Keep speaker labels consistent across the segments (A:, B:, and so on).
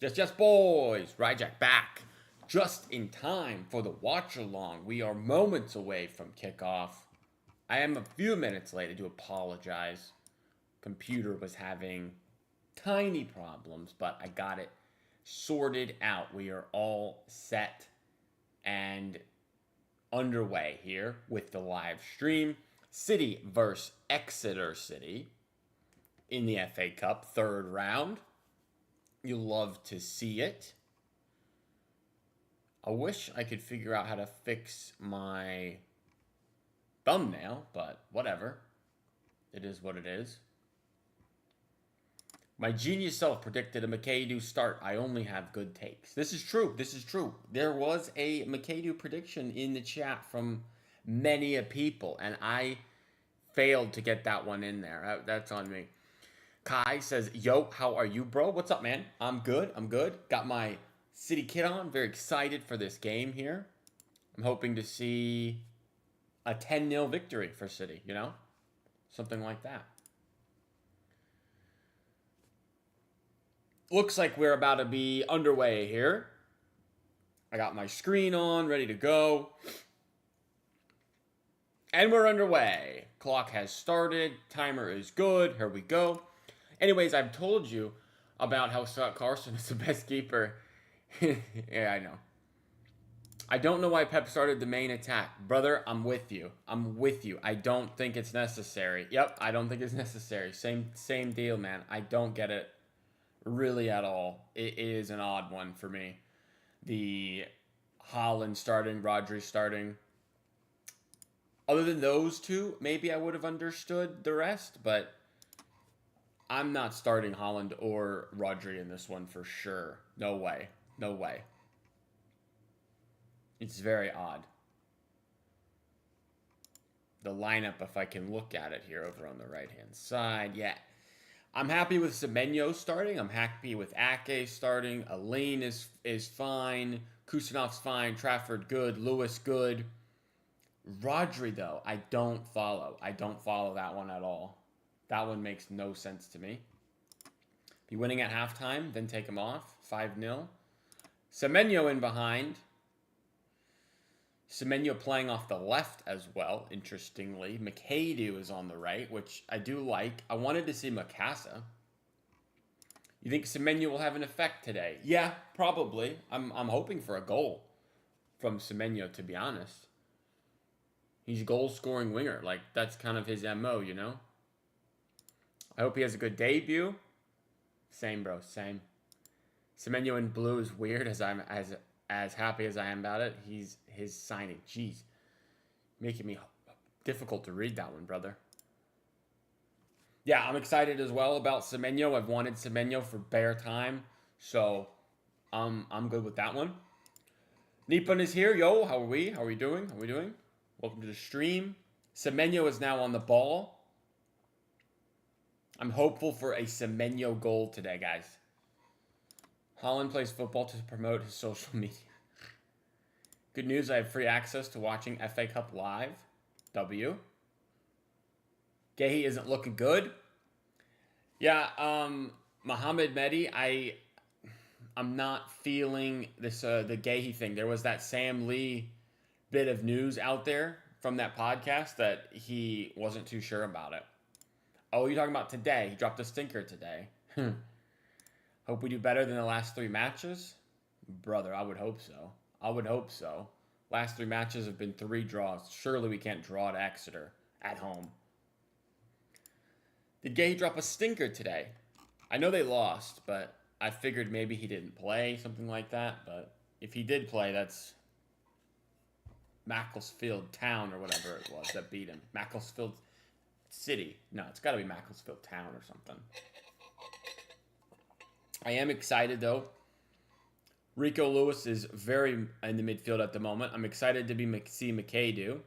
A: Yes, boys. Ryjack back just in time for the Watchalong. We are moments away from kickoff. I am a few minutes late. I do apologize. Computer was having tiny problems, but I got it sorted out. We are all set and underway here with the live stream. City versus Exeter City in the FA Cup, third round. You love to see it. I wish I could figure out how to fix my thumbnail, but whatever. It is what it is. My genius self predicted a McAdoo start. I only have good takes. This is true. This is true. There was a McAdoo prediction in the chat from many a people, and I failed to get that one in there. That's on me. Kai says, yo, how are you, bro? What's up, man? I'm good. I'm good. Got my City kit on. Very excited for this game here. I'm hoping to see a 10-0 victory for City, you know? Something like that. Looks like we're about to be underway here. I got my screen on, ready to go. And we're underway. Clock has started. Timer is good. Here we go. Anyways, I've told you about how Scott Carson is the best keeper. Yeah, I know. I don't know why Pep started the main attack. Brother, I'm with you. I'm with you. I don't think it's necessary. Yep, I don't think it's necessary. Same deal, man. I don't get it really at all. It is an odd one for me. The Haaland starting, Rodri starting. Other than those two, maybe I would have understood the rest, but I'm not starting Haaland or Rodri in this one for sure. No way. No way. It's very odd. The lineup, if I can look at it here over on the right-hand side. Yeah. I'm happy with Semenyo starting. I'm happy with Ake starting. Elaine is fine. Kusanov's fine. Trafford good. Lewis good. Rodri, though, I don't follow. I don't follow that one at all. That one makes no sense to me. Be winning at halftime, then take him off. 5-0. Semenyo in behind. Semenyo playing off the left as well, interestingly. McAdoo is on the right, which I do like. I wanted to see Makasa. You think Semenyo will have an effect today? Yeah, probably. I'm hoping for a goal from Semenyo, to be honest. He's a goal-scoring winger. Like, that's kind of his MO, you know? I hope he has a good debut. Same, bro. Same. Semenyo in blue is weird as I'm as happy as I am about it. His signing. Jeez. Making me difficult to read that one, brother. Yeah, I'm excited as well about Semenyo. I've wanted Semenyo for bare time. So, I'm good with that one. Nippon is here. Yo, how are we? How are we doing? How are we doing? Welcome to the stream. Semenyo is now on the ball. I'm hopeful for a Semenyo goal today, guys. Haaland plays football to promote his social media. Good news, I have free access to watching FA Cup live. W. Gehi isn't looking good. Yeah, Mohamed Mehdi, I'm not feeling this the Gehi thing. There was that Sam Lee bit of news out there from that podcast that he wasn't too sure about it. Oh, you're talking about today. He dropped a stinker today. Hope we do better than the last 3 matches. Brother, I would hope so. I would hope so. Last 3 matches have been 3 draws. Surely we can't draw at Exeter at home. Did Gay drop a stinker today? I know they lost, but I figured maybe he didn't play, something like that. But if he did play, that's Macclesfield Town or whatever it was that beat him. Macclesfield City. No, it's got to be Macclesfield Town or something. I am excited, though. Rico Lewis is very in the midfield at the moment. I'm excited to see McAdoo.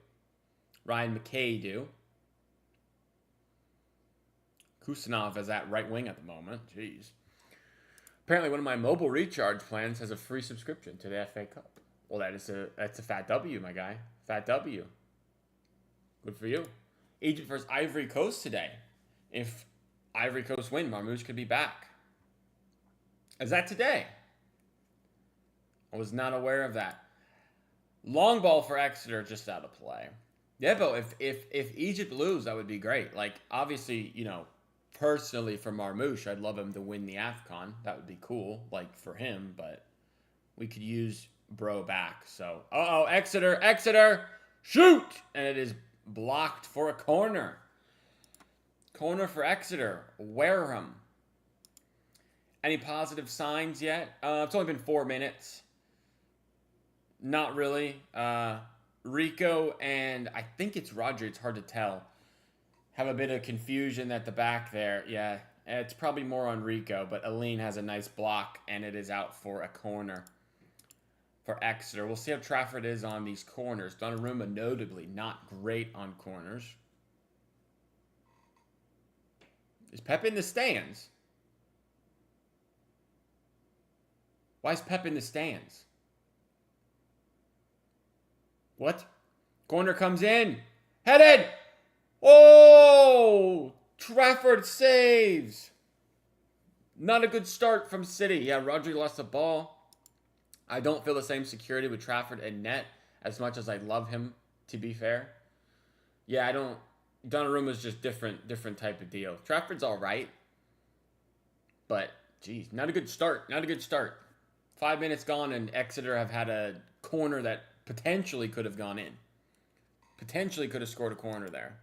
A: Ryan McAdoo. Kusanov is at right wing at the moment. Jeez. Apparently, one of my mobile recharge plans has a free subscription to the FA Cup. Well, that's a fat W, my guy. Fat W. Good for you. Egypt versus Ivory Coast today. If Ivory Coast win, Marmouche could be back. Is that today? I was not aware of that. Long ball for Exeter, just out of play. Yeah, but if Egypt lose, that would be great. Like, obviously, you know, personally for Marmouche, I'd love him to win the AFCON. That would be cool, like, for him, but we could use Bro back. So, uh-oh, Exeter, shoot! And it is blocked for a corner. Corner for Exeter. Wareham. Any positive signs yet? It's only been 4 minutes. Not really. Rico and I think it's Roger. It's hard to tell. Have a bit of confusion at the back there. Yeah, it's probably more on Rico, but Aline has a nice block, and it is out for a corner for Exeter. We'll see how Trafford is on these corners. Donnarumma, notably, not great on corners. Is Pep in the stands? Why is Pep in the stands? What? Corner comes in. Headed! Oh! Trafford saves. Not a good start from City. Yeah, Rodri lost the ball. I don't feel the same security with Trafford and net as much as I love him, to be fair. Yeah, I don't... Donnarumma's just different type of deal. Trafford's all right. But, geez, not a good start. Not a good start. 5 minutes gone, and Exeter have had a corner that potentially could have gone in. Potentially could have scored a corner there.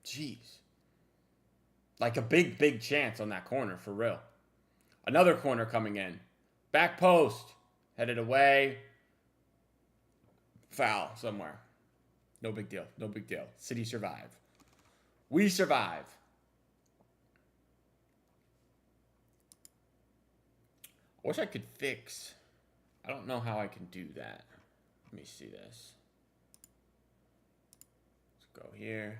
A: Jeez. Like a big chance on that corner, for real. Another corner coming in. Back post. Headed away. Foul somewhere. No big deal. No big deal. City survive. We survive. I wish I could fix... I don't know how I can do that. Let me see this. Let's go here.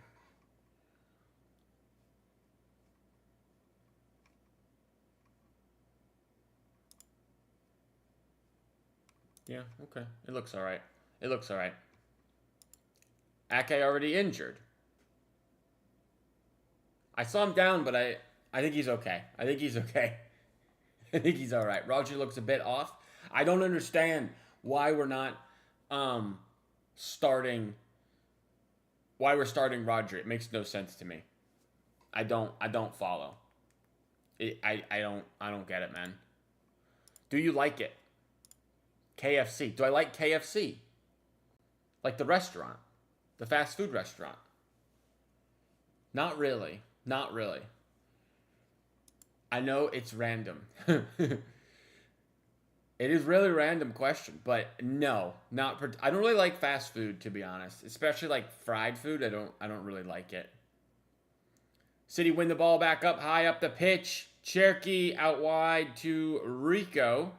A: Yeah, okay. It looks all right. It looks all right. Ake already injured. I saw him down, but I think he's okay. I think he's okay. I think he's all right. Roger looks a bit off. I don't understand why we're not starting. Why we're starting Roger? It makes no sense to me. I don't follow. I don't get it, man. Do you like it? KFC. Do I like KFC? Like the restaurant, the fast food restaurant. Not really. Not really. I know it's random. It is really a random question, but no, I don't really like fast food, to be honest. Especially like fried food. I don't really like it. City win the ball back up high up the pitch. Cherky out wide to Rico.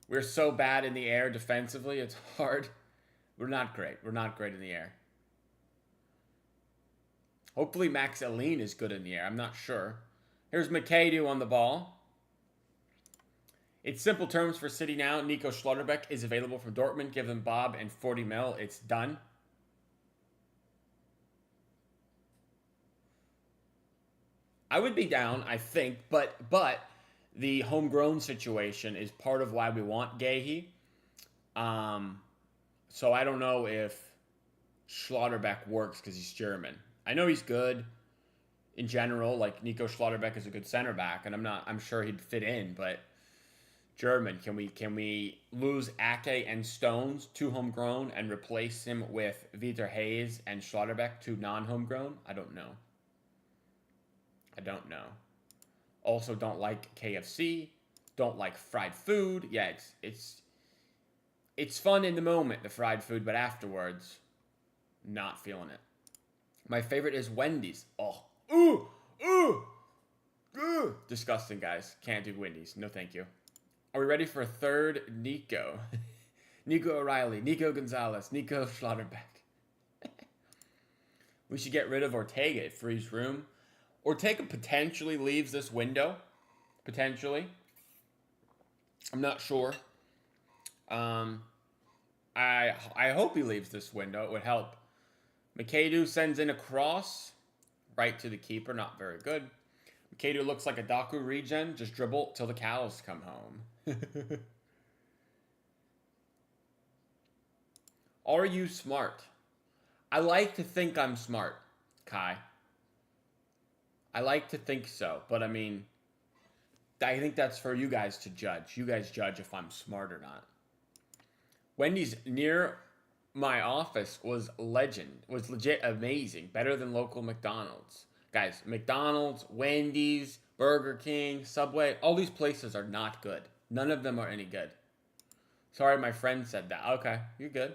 A: We're so bad in the air defensively. It's hard. We're not great. We're not great in the air. Hopefully Max Aline is good in the air. I'm not sure. Here's McAdoo on the ball. It's simple terms for City now. Nico Schlotterbeck is available from Dortmund. Give them Bob and 40 mil. It's done. I would be down, I think, but the homegrown situation is part of why we want Gahey. So I don't know if Schlotterbeck works because he's German. I know he's good in general. Like Nico Schlotterbeck is a good center back, and I'm sure he'd fit in. But German, can we lose Ake and Stones, 2 homegrown, and replace him with Vitor Hayes and Schlotterbeck, 2 non-homegrown? I don't know. I don't know. Also, don't like KFC. Don't like fried food. Yeah, it's fun in the moment, the fried food, but afterwards, not feeling it. My favorite is Wendy's. Oh, disgusting, guys. Can't do Wendy's. No, thank you. Are we ready for a third Nico? Nico O'Reilly, Nico Gonzalez, Nico Schlotterbeck. We should get rid of Ortega. It frees room. Ortega potentially leaves this window. Potentially. I'm not sure. I hope he leaves this window. It would help. McAdoo sends in a cross. Right to the keeper. Not very good. Makeda looks like a Daku regen. Just dribble till the cows come home. Are you smart? I like to think I'm smart, Kai. I like to think so, but I mean, I think that's for you guys to judge. You guys judge if I'm smart or not. Wendy's near my office was legit amazing. Better than local McDonald's. Guys, McDonald's, Wendy's, Burger King, Subway, all these places are not good. None of them are any good. Sorry, my friend said that. Okay, you're good.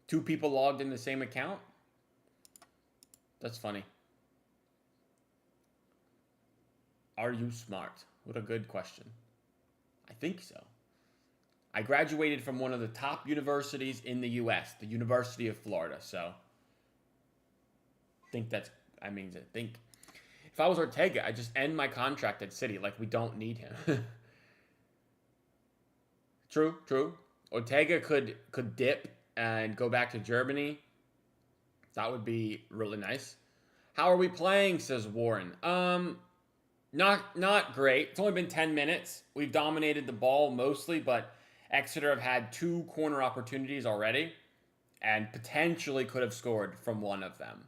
A: 2 people logged in the same account? That's funny. Are you smart? What a good question. I think so. I graduated from one of the top universities in the U.S., the University of Florida, so think that's, I mean, think. If I was Ortega, I'd just end my contract at City, like we don't need him. True, true. Ortega could dip and go back to Germany. That would be really nice. How are we playing, says Warren. Not great. It's only been 10 minutes. We've dominated the ball mostly, but Exeter have had 2 corner opportunities already and potentially could have scored from one of them.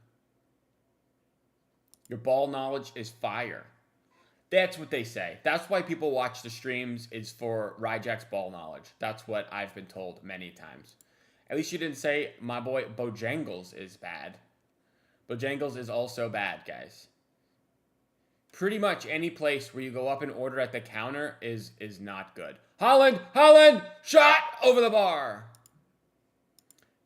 A: Your ball knowledge is fire. That's what they say. That's why people watch the streams, is for Ryjack's ball knowledge. That's what I've been told many times. At least you didn't say my boy Bojangles is bad. Bojangles is also bad, guys. Pretty much any place where you go up and order at the counter is not good. Holland! Shot over the bar!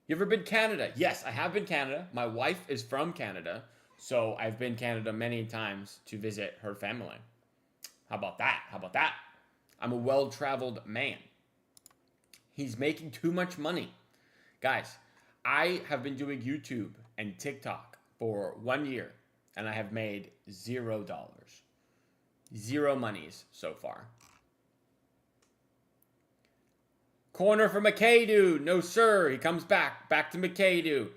A: You ever been Canada? Yes, I have been Canada. My wife is from Canada, so I've been Canada many times to visit her family. How about that? I'm a well-traveled man. He's making too much money. Guys, I have been doing YouTube and TikTok for 1 year, and I have made $0. 0 monies so far. Corner for McAdoo. No, sir. He comes back. Back to McAdoo.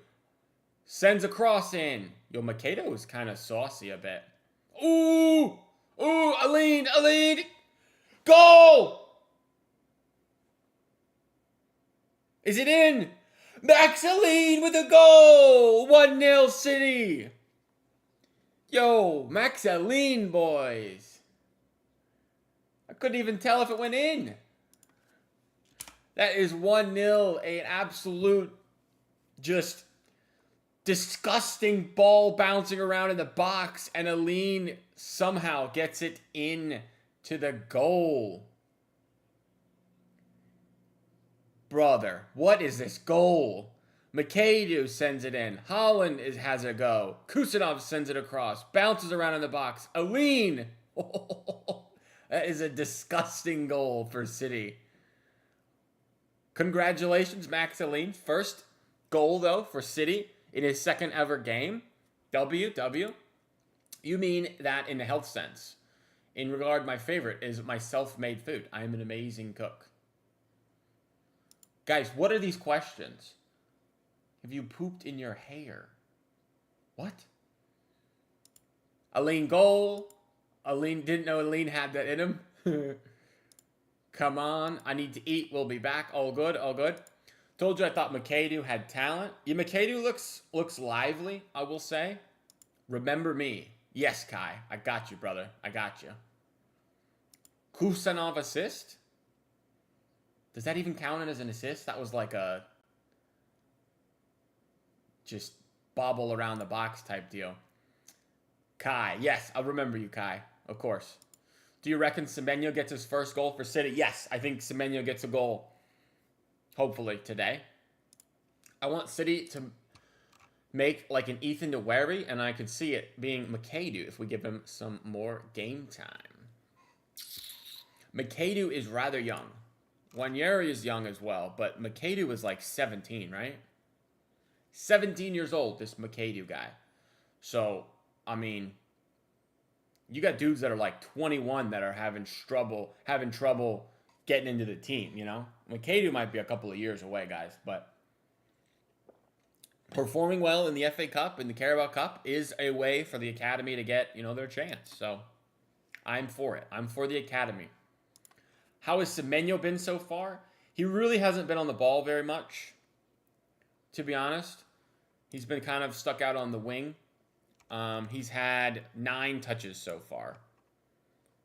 A: Sends a cross in. Yo, McAdoo is kind of saucy a bit. Ooh! Aline! Goal! Is it in? Max Aline with a goal! 1-0 City. Yo, Max Aline, boys. I couldn't even tell if it went in. That is 1-0. An absolute, just disgusting ball bouncing around in the box. And Aline somehow gets it in to the goal. Brother, what is this goal? McAdoo sends it in. Holland has a go. Kusanov sends it across. Bounces around in the box. Aline! That is a disgusting goal for City. Congratulations, Max Aline. First goal, though, for City in his second ever game. W. You mean that in the health sense. In regard, my favorite is my self-made food. I am an amazing cook. Guys, what are these questions? Have you pooped in your hair? What? Aline goal. Aline didn't know Aline had that in him. Come on. I need to eat. We'll be back. All good. Told you I thought McAdoo had talent. Yeah, McAdoo looks lively, I will say. Remember me. Yes, Kai. I got you, brother. I got you. Kusanov assist? Does that even count as an assist? That was like a just bobble around the box type deal. Kai. Yes, I'll remember you, Kai. Of course. Do you reckon Semenyo gets his first goal for City? Yes, I think Semenyo gets a goal. Hopefully today. I want City to make like an Ethan DeWary, and I could see it being McAdoo if we give him some more game time. McAdoo is rather young. Wanyeri is young as well, but McAdoo is like 17, right? 17 years old, this McAdoo guy. So, I mean, you got dudes that are like 21 that are having trouble getting into the team, you know? McAdoo might be a couple of years away, guys, but performing well in the FA Cup and the Carabao Cup is a way for the academy to get, their chance. So I'm for it. I'm for the academy. How has Semenyo been so far? He really hasn't been on the ball very much, to be honest. He's been kind of stuck out on the wing. He's had 9 touches so far.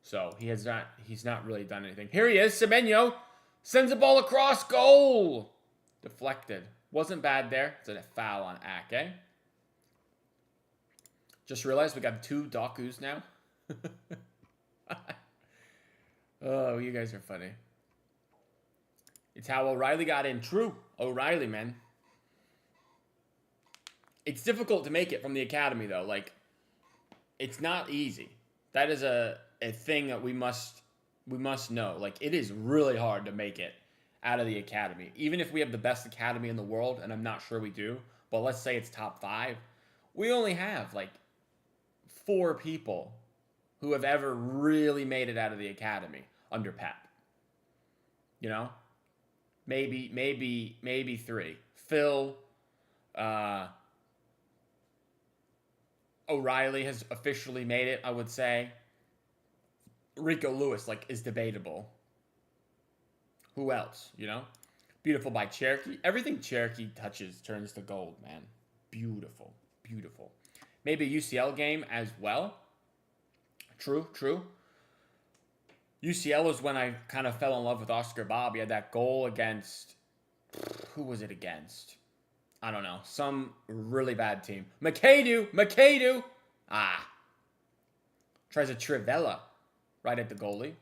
A: So he's not really done anything. Here he is, Semenyo. Sends the ball across, goal! Deflected. Wasn't bad there. It's a foul on Ake. Just realized we got 2 Dokus now. Oh, you guys are funny. It's how O'Reilly got in. True. O'Reilly, man. It's difficult to make it from the academy, though. Like, it's not easy. That is a thing that we must know. Like, it is really hard to make it out of the academy. Even if we have the best academy in the world, and I'm not sure we do, but let's say it's top 5, we only have, like, 4 people who have ever really made it out of the academy under Pep. Maybe 3. Phil, O'Reilly has officially made it, I would say. Rico Lewis, is debatable. Who else, Beautiful by Cherokee. Everything Cherokee touches turns to gold, man. Beautiful. Beautiful. Maybe a UCL game as well. True. UCL was when I kind of fell in love with Oscar Bob. He had that goal against... Who was it against? I don't know. Some really bad team. Makadu! Tries a Trivella right at the goalie.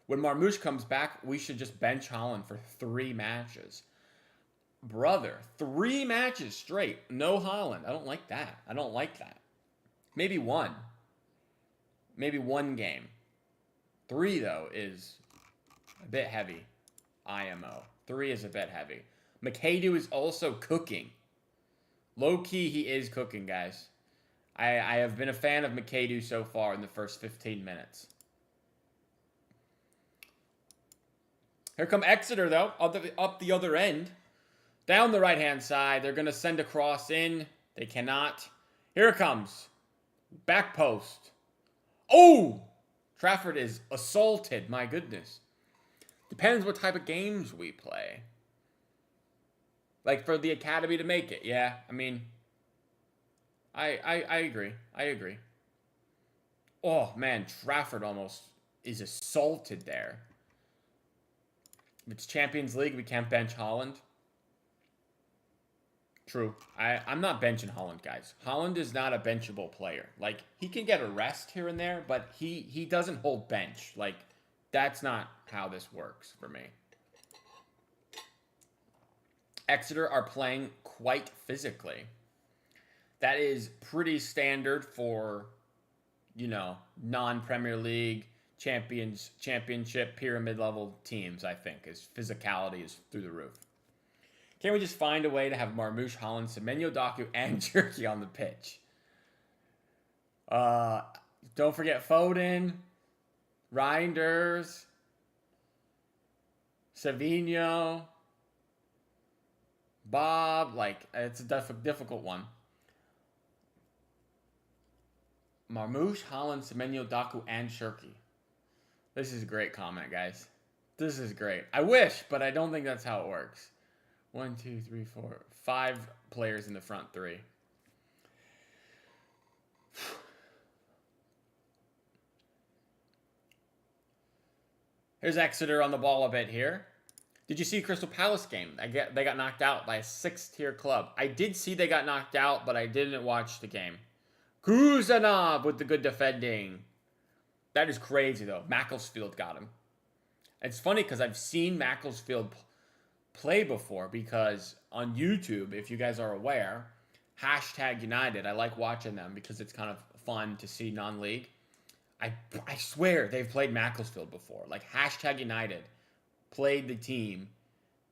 A: When Marmoush comes back, we should just bench Holland for 3 matches. Brother, 3 matches straight. No Holland. I don't like that. Maybe 1. Maybe 1 game. 3, though, is a bit heavy. IMO. 3 is a bit heavy. Makadu is also cooking. Low-key, he is cooking, guys. I have been a fan of Makadu so far in the first 15 minutes. Here come Exeter, though, up the other end. Down the right-hand side. They're going to send a cross in. They cannot. Here it comes. Back post. Oh! Trafford is assaulted. My goodness. Depends what type of games we play. For the academy to make it. Yeah, I mean... I agree. Oh, man. Trafford almost is assaulted there. If it's Champions League, we can't bench Holland. True. I'm not benching Holland, guys. Holland is not a benchable player. He can get a rest here and there, but he doesn't hold bench. That's not how this works for me. Exeter are playing quite physically. That is pretty standard for, non-Premier League, championship, pyramid-level teams, I think. Physicality is through the roof. Can't we just find a way to have Marmoush, Holland, Semenyo, Doku, and Cherokee on the pitch? Don't forget Foden, Reinders, Savinho, Bob. It's a difficult one. Marmoush, Holland, Semenyo, Doku, and Cherokee. This is a great comment, guys. This is great. I wish, but I don't think that's how it works. 1, 2, 3, 4, 5 players in the front 3. Here's Exeter on the ball a bit here. Did you see Crystal Palace game? They got knocked out by a 6th-tier club. I did see they got knocked out, but I didn't watch the game. Kuzanov with the good defending. That is crazy, though. Macclesfield got him. It's funny because I've seen Macclesfield play before because on YouTube, if you guys are aware, #United, I like watching them because it's kind of fun to see non-league. I swear they've played Macclesfield before. #United played the team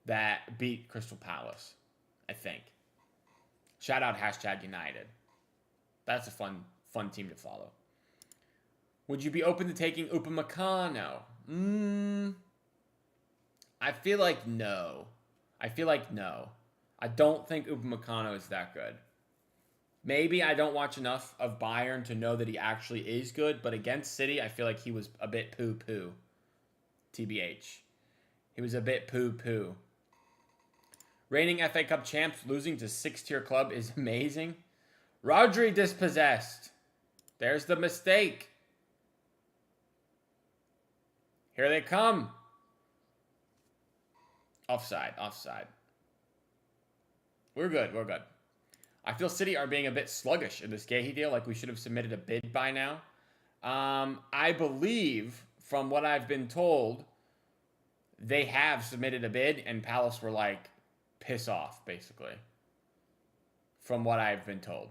A: that beat Crystal Palace, I think. Shout out #United. That's a fun team to follow. Would you be open to taking Upamecano? I feel like no. I don't think Upamecano is that good. Maybe I don't watch enough of Bayern to know that he actually is good, but against City, I feel like he was a bit poo-poo. TBH. He was a bit poo-poo. Reigning FA Cup champs losing to 6-tier club is amazing. Rodri dispossessed. There's the mistake. Here they come. Offside, offside. We're good, we're good. I feel City are being a bit sluggish in this Gahey deal, like we should have submitted a bid by now. I believe, from what I've been told, they have submitted a bid, and Palace were like, piss off, basically. From what I've been told.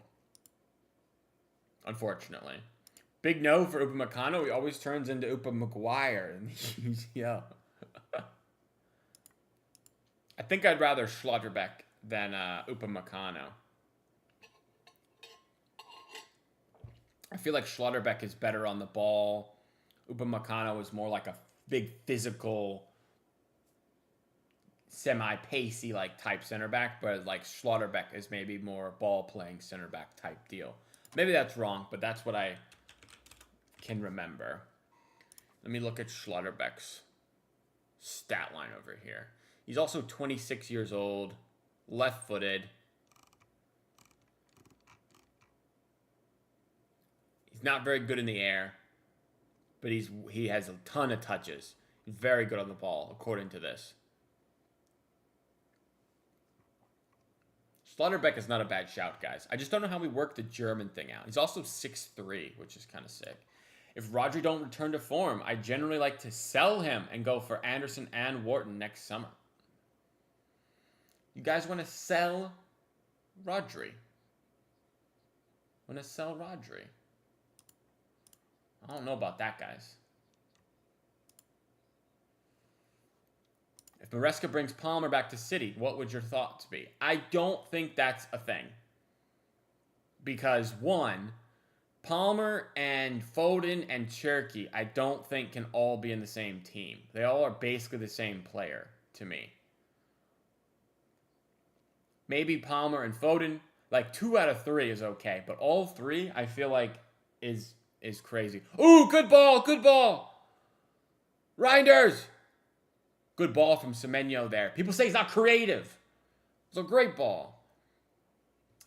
A: Unfortunately. Big no for Upamecano. He always turns into Upa Maguire. Yeah. I think I'd rather Schlotterbeck than Upamecano. I feel like Schlotterbeck is better on the ball. Upamecano is more like a big physical, semi-pacey like type center back, but like Schlotterbeck is maybe more ball-playing center back type deal. Maybe that's wrong, but that's what I can remember. Let me look at Schlotterbeck's stat line over here. He's also 26 years old, left-footed. He's not very good in the air, but he has a ton of touches. He's very good on the ball, according to this. Schlotterbeck is not a bad shout, guys. I just don't know how we work the German thing out. He's also 6'3", which is kind of sick. If Rodri don't return to form, I generally like to sell him and go for Anderson and Wharton next summer. You guys want to sell Rodri? Want to sell Rodri? I don't know about that, guys. If Maresca brings Palmer back to City, what would your thoughts be? I don't think that's a thing. Because, one, Palmer and Foden and Cherki, I don't think can all be in the same team. They all are basically the same player to me. Maybe Palmer and Foden, like 2 out of 3 is okay. But all 3, I feel like, is crazy. Ooh, good ball, good ball. Reinders. Good ball from Semenyo there. People say he's not creative. It's a great ball.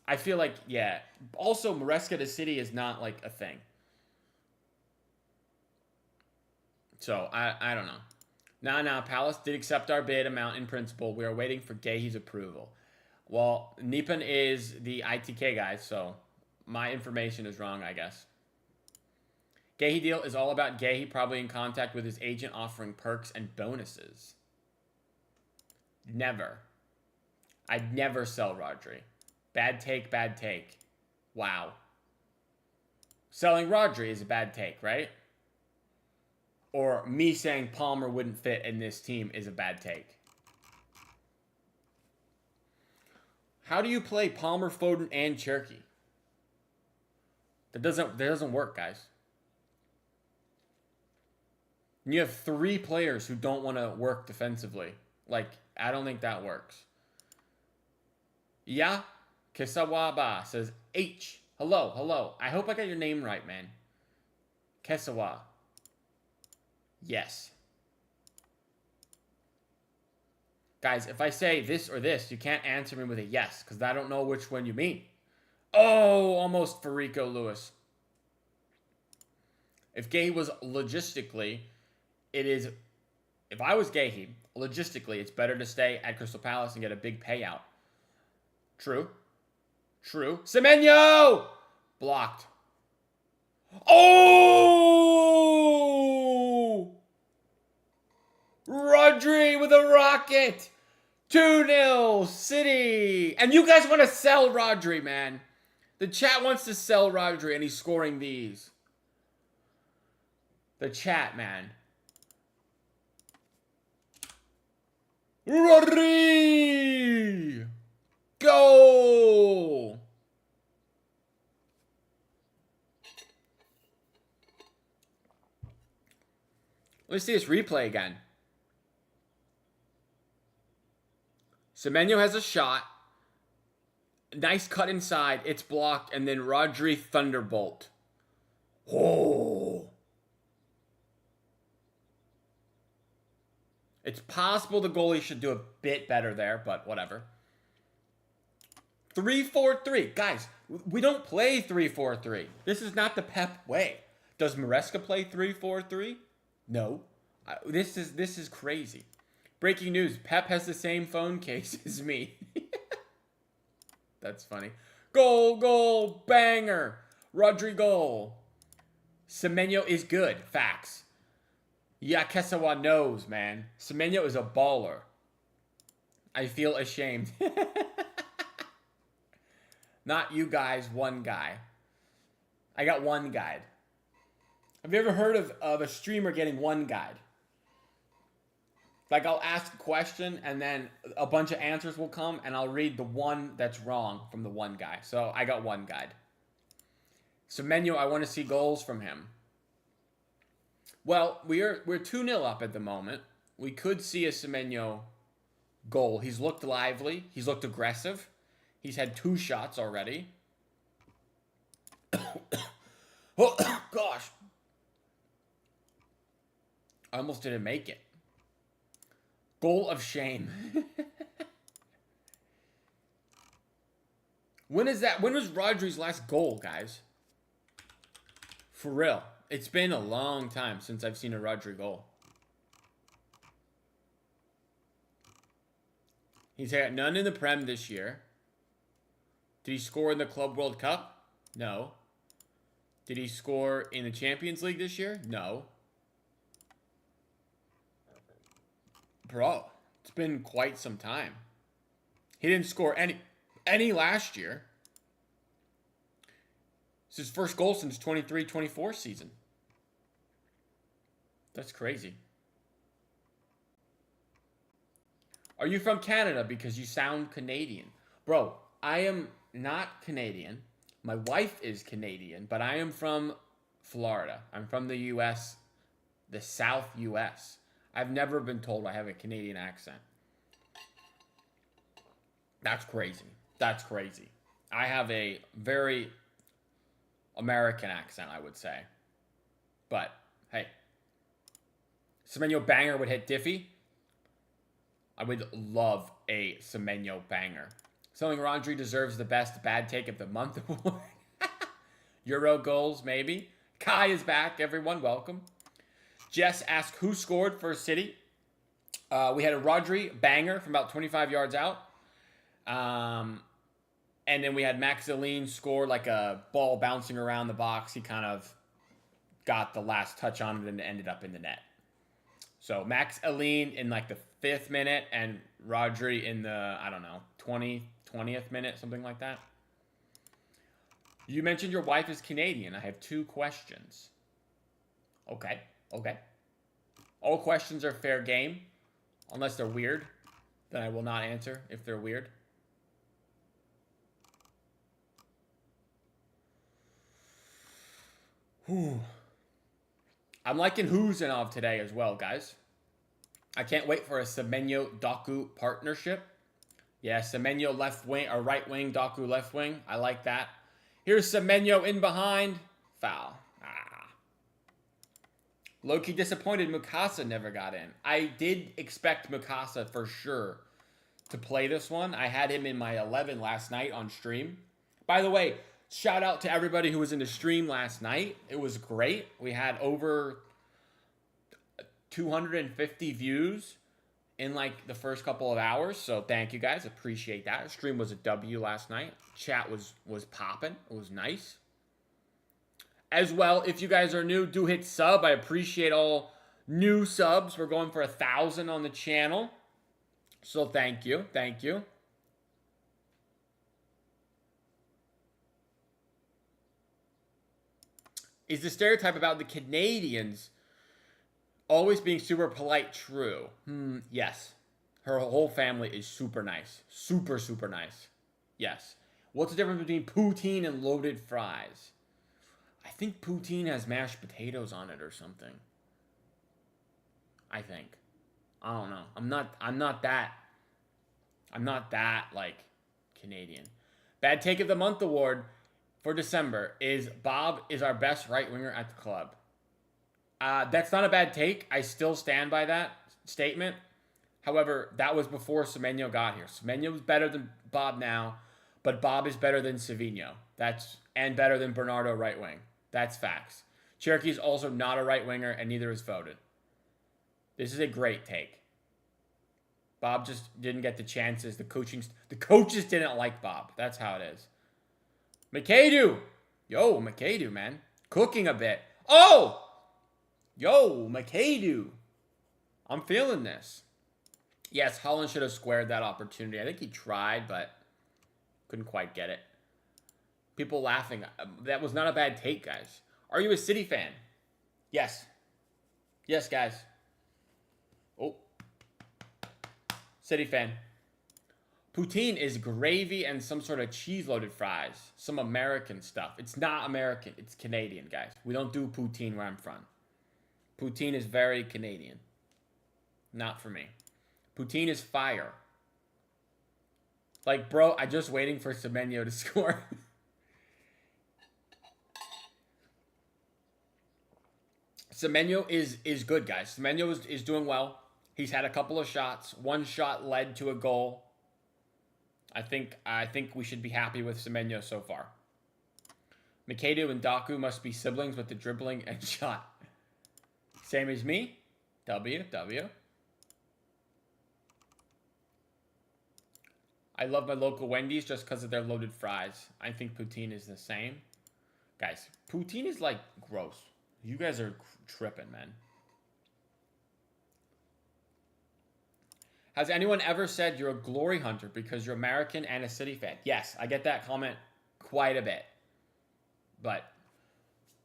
A: I feel like, yeah. Also, Maresca to City is not like a thing. So, I don't know. Nah, Palace did accept our bid amount in principle. We are waiting for Gahey's approval. Well, Nipan is the ITK guy, so my information is wrong, I guess. Gahey deal is all about Gahey probably in contact with his agent offering perks and bonuses. Never. I'd never sell Rodri. Bad take, bad take. Wow. Selling Rodri is a bad take, right? Or me saying Palmer wouldn't fit in this team is a bad take. How do you play Palmer, Foden, and Cherki? That doesn't work, guys. And you have 3 players who don't want to work defensively. Like, I don't think that works. Yeah, Kesawaba says H. Hello. I hope I got your name right, man. Kesawa. Yes. Guys, if I say this or this, you can't answer me with a yes, because I don't know which one you mean. Oh, almost Farico Lewis. If Gahey was logistically, it is... If I was Gahey, logistically, it's better to stay at Crystal Palace and get a big payout. True. Semenyo! Blocked. Oh! Rodri with a rocket! 2-0, City! And you guys want to sell Rodri, man. The chat wants to sell Rodri, and he's scoring these. The chat, man. Rodri! Go! Let's see this replay again. Semenyo has a shot. Nice cut inside. It's blocked. And then Rodri Thunderbolt. Oh. It's possible the goalie should do a bit better there, but whatever. 3-4-3. Guys, we don't play 3-4-3. This is not the Pep way. Does Maresca play 3-4-3? No. This is crazy. Breaking news. Pep has the same phone case as me. That's funny. Goal, goal, banger. Rodri goal. Semenyo is good. Facts. Yakesawa knows, man. Semenyo is a baller. I feel ashamed. Not you guys, one guy. I got one guide. Have you ever heard of a streamer getting one guide? Like, I'll ask a question, and then a bunch of answers will come, and I'll read the one that's wrong from the one guy. So, I got one guide. Semenyo, I want to see goals from him. Well, we're 2-0 up at the moment. We could see a Semenyo goal. He's looked lively. He's looked aggressive. He's had 2 shots already. Oh, gosh. I almost didn't make it. Goal of shame. When is that? When was Rodri's last goal, guys? For real. It's been a long time since I've seen a Rodri goal. He's had none in the Prem this year. Did he score in the Club World Cup? No. Did he score in the Champions League this year? No. Bro, it's been quite some time. He didn't score any last year. It's his first goal since 23-24 season. That's crazy. Are you from Canada? Because you sound Canadian. Bro, I am not Canadian. My wife is Canadian, but I am from Florida. I'm from the U.S., the South U.S. I've never been told I have a Canadian accent. That's crazy. That's crazy. I have a very American accent, I would say. But, hey. Semenyo banger would hit Diffie. I would love a Semenyo banger. Something Rodri deserves the best bad take of the month award. Euro goals, maybe. Kai is back, everyone. Welcome. Jess asked who scored for City. We had a Rodri banger from about 25 yards out. And then we had Max Aline score like a ball bouncing around the box. He kind of got the last touch on it and ended up in the net. So Max Aline in like the 5th minute and Rodri in the, I don't know, 20th minute, something like that. You mentioned your wife is Canadian. I have 2 questions. Okay. All questions are fair game. Unless they're weird. Then I will not answer if they're weird. Whew. I'm liking Huzanov today as well, guys. I can't wait for a Semenyo Doku partnership. Yeah, Semenyo left wing or right wing, Doku left wing. I like that. Here's Semenyo in behind. Foul. Low-key disappointed Mukasa never got in. I did expect Mukasa for sure to play this one. I had him in my 11 last night on stream. By the way, shout out to everybody who was in the stream last night. It was great. We had over 250 views in like the first couple of hours. So thank you guys. Appreciate that. The stream was a W last night. Chat was popping. It was nice. As well, if you guys are new, do hit sub. I appreciate all new subs. We're going for 1,000 on the channel. So thank you. Thank you. Is the stereotype about the Canadians always being super polite true? Yes. Her whole family is super nice. Super, super nice. Yes. What's the difference between poutine and loaded fries? I think poutine has mashed potatoes on it or something. I think. I don't know. I'm not that like Canadian. Bad Take of the Month award for December is Bob is our best right winger at the club. That's not a bad take. I still stand by that statement. However, that was before Semenyo got here. Semenyo was better than Bob now, but Bob is better than Savinho. And better than Bernardo right wing. That's facts. Cherokee is also not a right winger, and neither is Foden. This is a great take. Bob just didn't get the chances. The coaches didn't like Bob. That's how it is. McAdoo. Yo, McAdoo, man. Cooking a bit. Oh! Yo, McAdoo. I'm feeling this. Yes, Holland should have squared that opportunity. I think he tried, but couldn't quite get it. People laughing. That was not a bad take, guys. Are you a City fan? Yes. Yes, guys. Oh. City fan. Poutine is gravy and some sort of cheese-loaded fries. Some American stuff. It's not American. It's Canadian, guys. We don't do poutine where I'm from. Poutine is very Canadian. Not for me. Poutine is fire. Like, bro, I'm just waiting for Semenyo to score. Semenyo is good, guys. Semenyo is doing well. He's had a couple of shots. One shot led to a goal. I think we should be happy with Semenyo so far. Makedo and Daku must be siblings with the dribbling and shot. Same as me. W. I love my local Wendy's just because of their loaded fries. I think poutine is the same. Guys, poutine is like gross. You guys are tripping, man. Has anyone ever said you're a glory hunter because you're American and a City fan? Yes, I get that comment quite a bit. But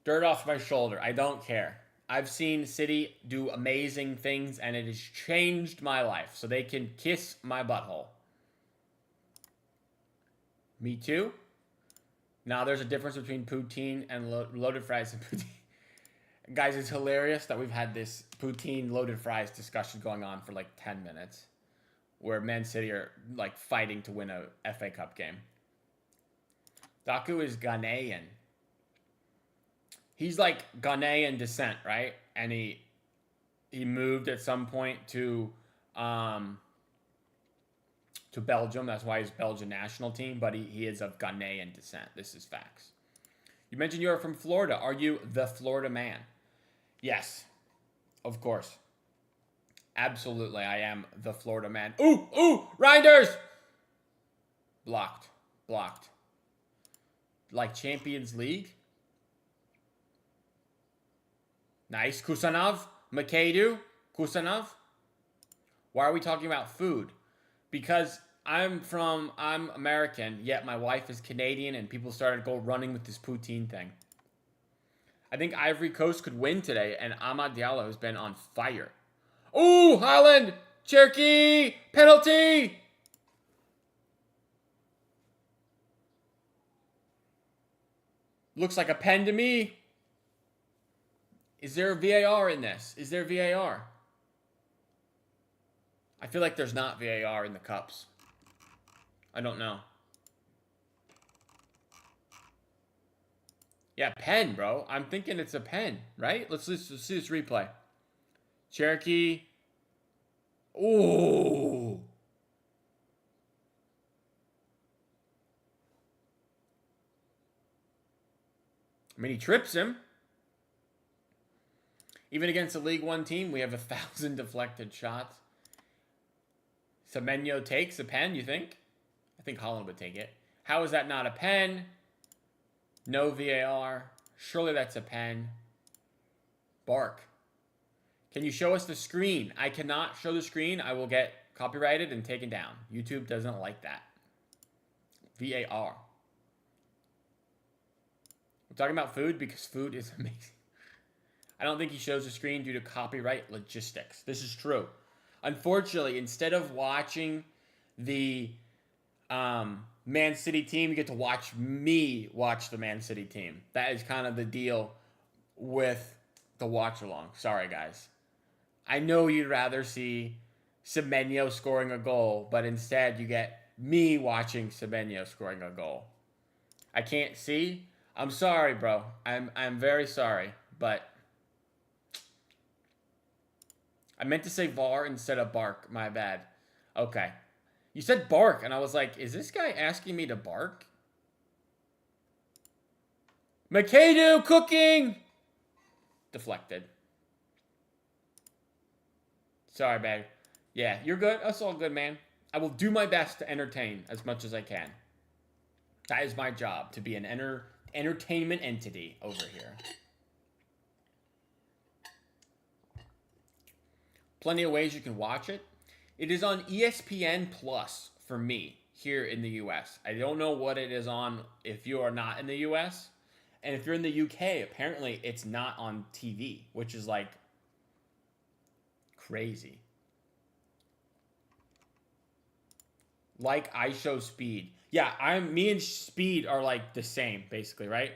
A: dirt off my shoulder. I don't care. I've seen City do amazing things, and it has changed my life. So they can kiss my butthole. Me too? Now, there's a difference between poutine and loaded fries and poutine. Guys, it's hilarious that we've had this poutine loaded fries discussion going on for like 10 minutes. Where Man City are like fighting to win a FA Cup game. Daku is Ghanaian. He's like Ghanaian descent, right? And he moved at some point to Belgium. That's why he's Belgian national team. But he is of Ghanaian descent. This is facts. You mentioned you are from Florida. Are you the Florida man? Yes, of course. Absolutely, I am the Florida man. Ooh, Reinders! Blocked. Like Champions League? Nice. Kusanov. Makedu. Kusanov. Why are we talking about food? Because I'm American, yet my wife is Canadian, and people started go running with this poutine thing. I think Ivory Coast could win today, and Amad Diallo has been on fire. Ooh, Holland! Cherokee! Penalty! Looks like a pen to me. Is there a VAR in this? Is there VAR? I feel like there's not VAR in the cups. I don't know. Yeah, pen, bro. I'm thinking it's a pen, right? Let's see this replay. Cherokee. Ooh. I mean, he trips him. Even against a League One team, we have 1,000 deflected shots. Semenyo takes a pen, you think? I think Holland would take it. How is that not a pen? No VAR. Surely that's a pen. Bark. Can you show us the screen? I cannot show the screen. I will get copyrighted and taken down. YouTube doesn't like that. VAR. We're talking about food because food is amazing. I don't think he shows the screen due to copyright logistics. This is true. Unfortunately, instead of watching the Man City team, you get to watch me watch the Man City team. That is kind of the deal with the Watchalong. Sorry, guys. I know you'd rather see Semenyo scoring a goal, but instead you get me watching Semenyo scoring a goal. I can't see. I'm sorry, bro. I'm very sorry, but I meant to say VAR instead of bark. My bad. Okay. You said bark, and I was like, is this guy asking me to bark? Makadu cooking! Deflected. Sorry, babe. Yeah, you're good. That's all good, man. I will do my best to entertain as much as I can. That is my job, to be an entertainment entity over here. Plenty of ways you can watch it. It is on ESPN Plus for me here in the US. I don't know what it is on if you are not in the US. And if you're in the UK, apparently it's not on TV, which is like crazy. Like I show Speed. Yeah, me and Speed are like the same, basically, right?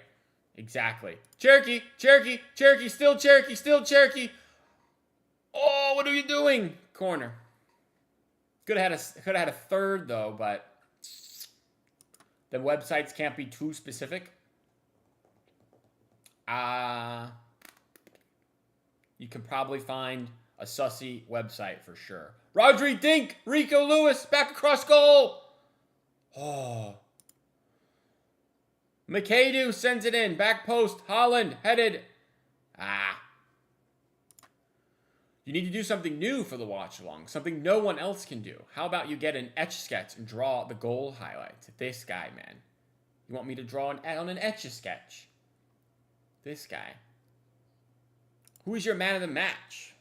A: Exactly. Cherokee, Cherokee, Cherokee, still Cherokee, still Cherokee. Oh, what are you doing? Corner. Could have had a third though, but the websites can't be too specific. You can probably find a sussy website for sure. Rodri Dink, Rico Lewis, back across goal. Oh. Makadu sends it in, back post, Holland, headed. You need to do something new for the watch-along, something no one else can do. How about you get an etch-sketch and draw the goal highlights? This guy, man. You want me to draw on an etch-a-sketch? This guy. Who is your man of the match?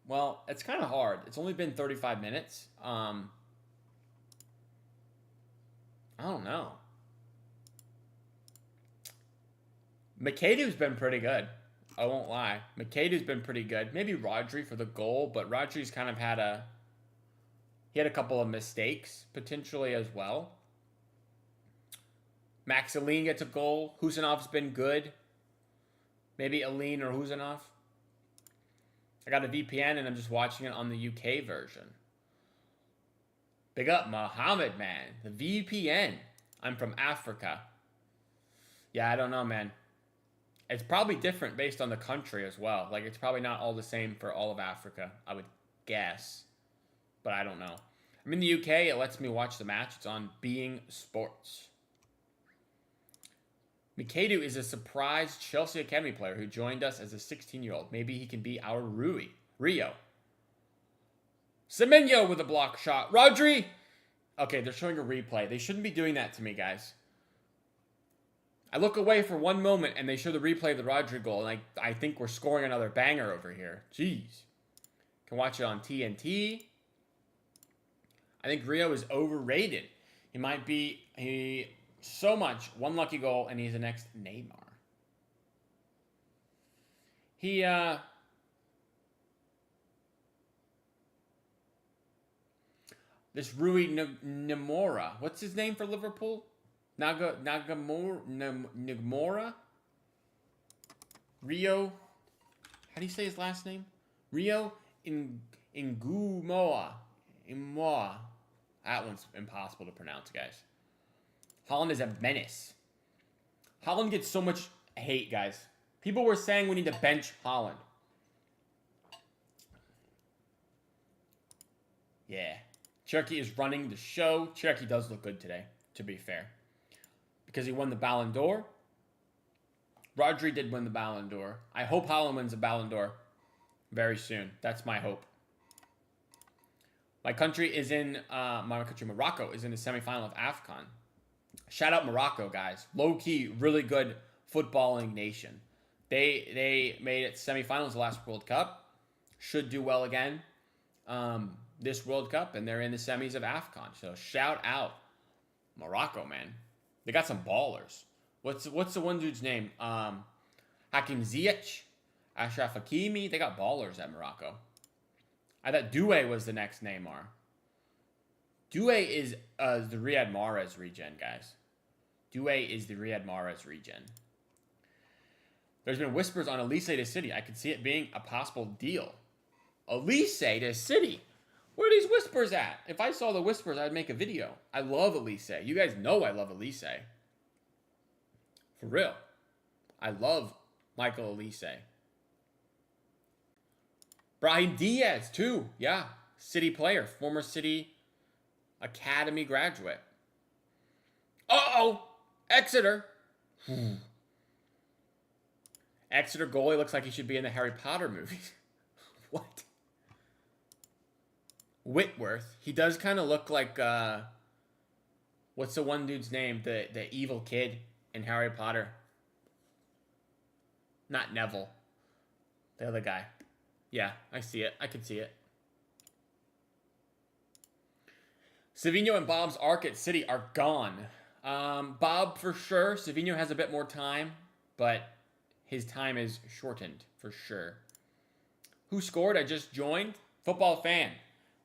A: Well, it's kind of hard. It's only been 35 minutes. I don't know. Makadu's been pretty good. I won't lie. Makadu's been pretty good. Maybe Rodri for the goal, but Rodri's kind of had a couple of mistakes, potentially, as well. Max Aline gets a goal. Husanov's been good. Maybe Aline or Husanov. I got a VPN and I'm just watching it on the UK version. Big up Mohammed, man. The VPN. I'm from Africa. Yeah, I don't know, man. It's probably different based on the country as well. Like, it's probably not all the same for all of Africa, I would guess. But I don't know. I'm in the UK. It lets me watch the match. It's on Being Sports. Makadu is a surprise Chelsea Academy player who joined us as a 16-year-old. Maybe he can be our Rio. Semenyo with a block shot. Rodri! Okay, they're showing a replay. They shouldn't be doing that to me, guys. I look away for one moment, and they show the replay of the Rodri goal, and I think we're scoring another banger over here. Jeez. Can watch it on TNT. I think Rio is overrated. He might be... So much. One lucky goal, and he's the next Neymar. This Rui Namora. What's his name for Liverpool? Nagamora? Rio. How do you say his last name? Rio Ngumoa. That one's impossible to pronounce, guys. Holland is a menace. Holland gets so much hate, guys. People were saying we need to bench Holland. Yeah. Cherokee is running the show. Cherokee does look good today, to be fair. Because he won the Ballon d'Or. Rodri did win the Ballon d'Or. I hope Holland wins the Ballon d'Or very soon. That's my hope. My country, Morocco, is in the semifinal of AFCON. Shout out Morocco, guys. Low-key, really good footballing nation. They made it to semifinals the last World Cup. Should do well again this World Cup, and they're in the semis of AFCON. So shout out Morocco, man. They got some ballers. What's the one dude's name? Hakim Ziyech, Ashraf Hakimi. They got ballers at Morocco. I thought Doué was the next Neymar. Doué is the Riyad Mahrez regen, guys. Doué is the Riyad Mahrez regen. There's been whispers on Elise to City. I could see it being a possible deal. Elise to City? Where are these whispers at? If I saw the whispers, I'd make a video. I love Elise. You guys know I love Elise. For real. I love Michael Elise. Brahim Diaz, too. Yeah. City player. Former City Academy graduate. Uh-oh. Exeter. Exeter goalie looks like he should be in the Harry Potter movies. What? Whitworth. He does kind of look like, what's the one dude's name? The evil kid in Harry Potter. Not Neville. The other guy. Yeah, I see it. I can see it. Savino and Bob's arc at City are gone. Bob for sure. Savino has a bit more time, but his time is shortened for sure. Who scored? I just joined. Football fan.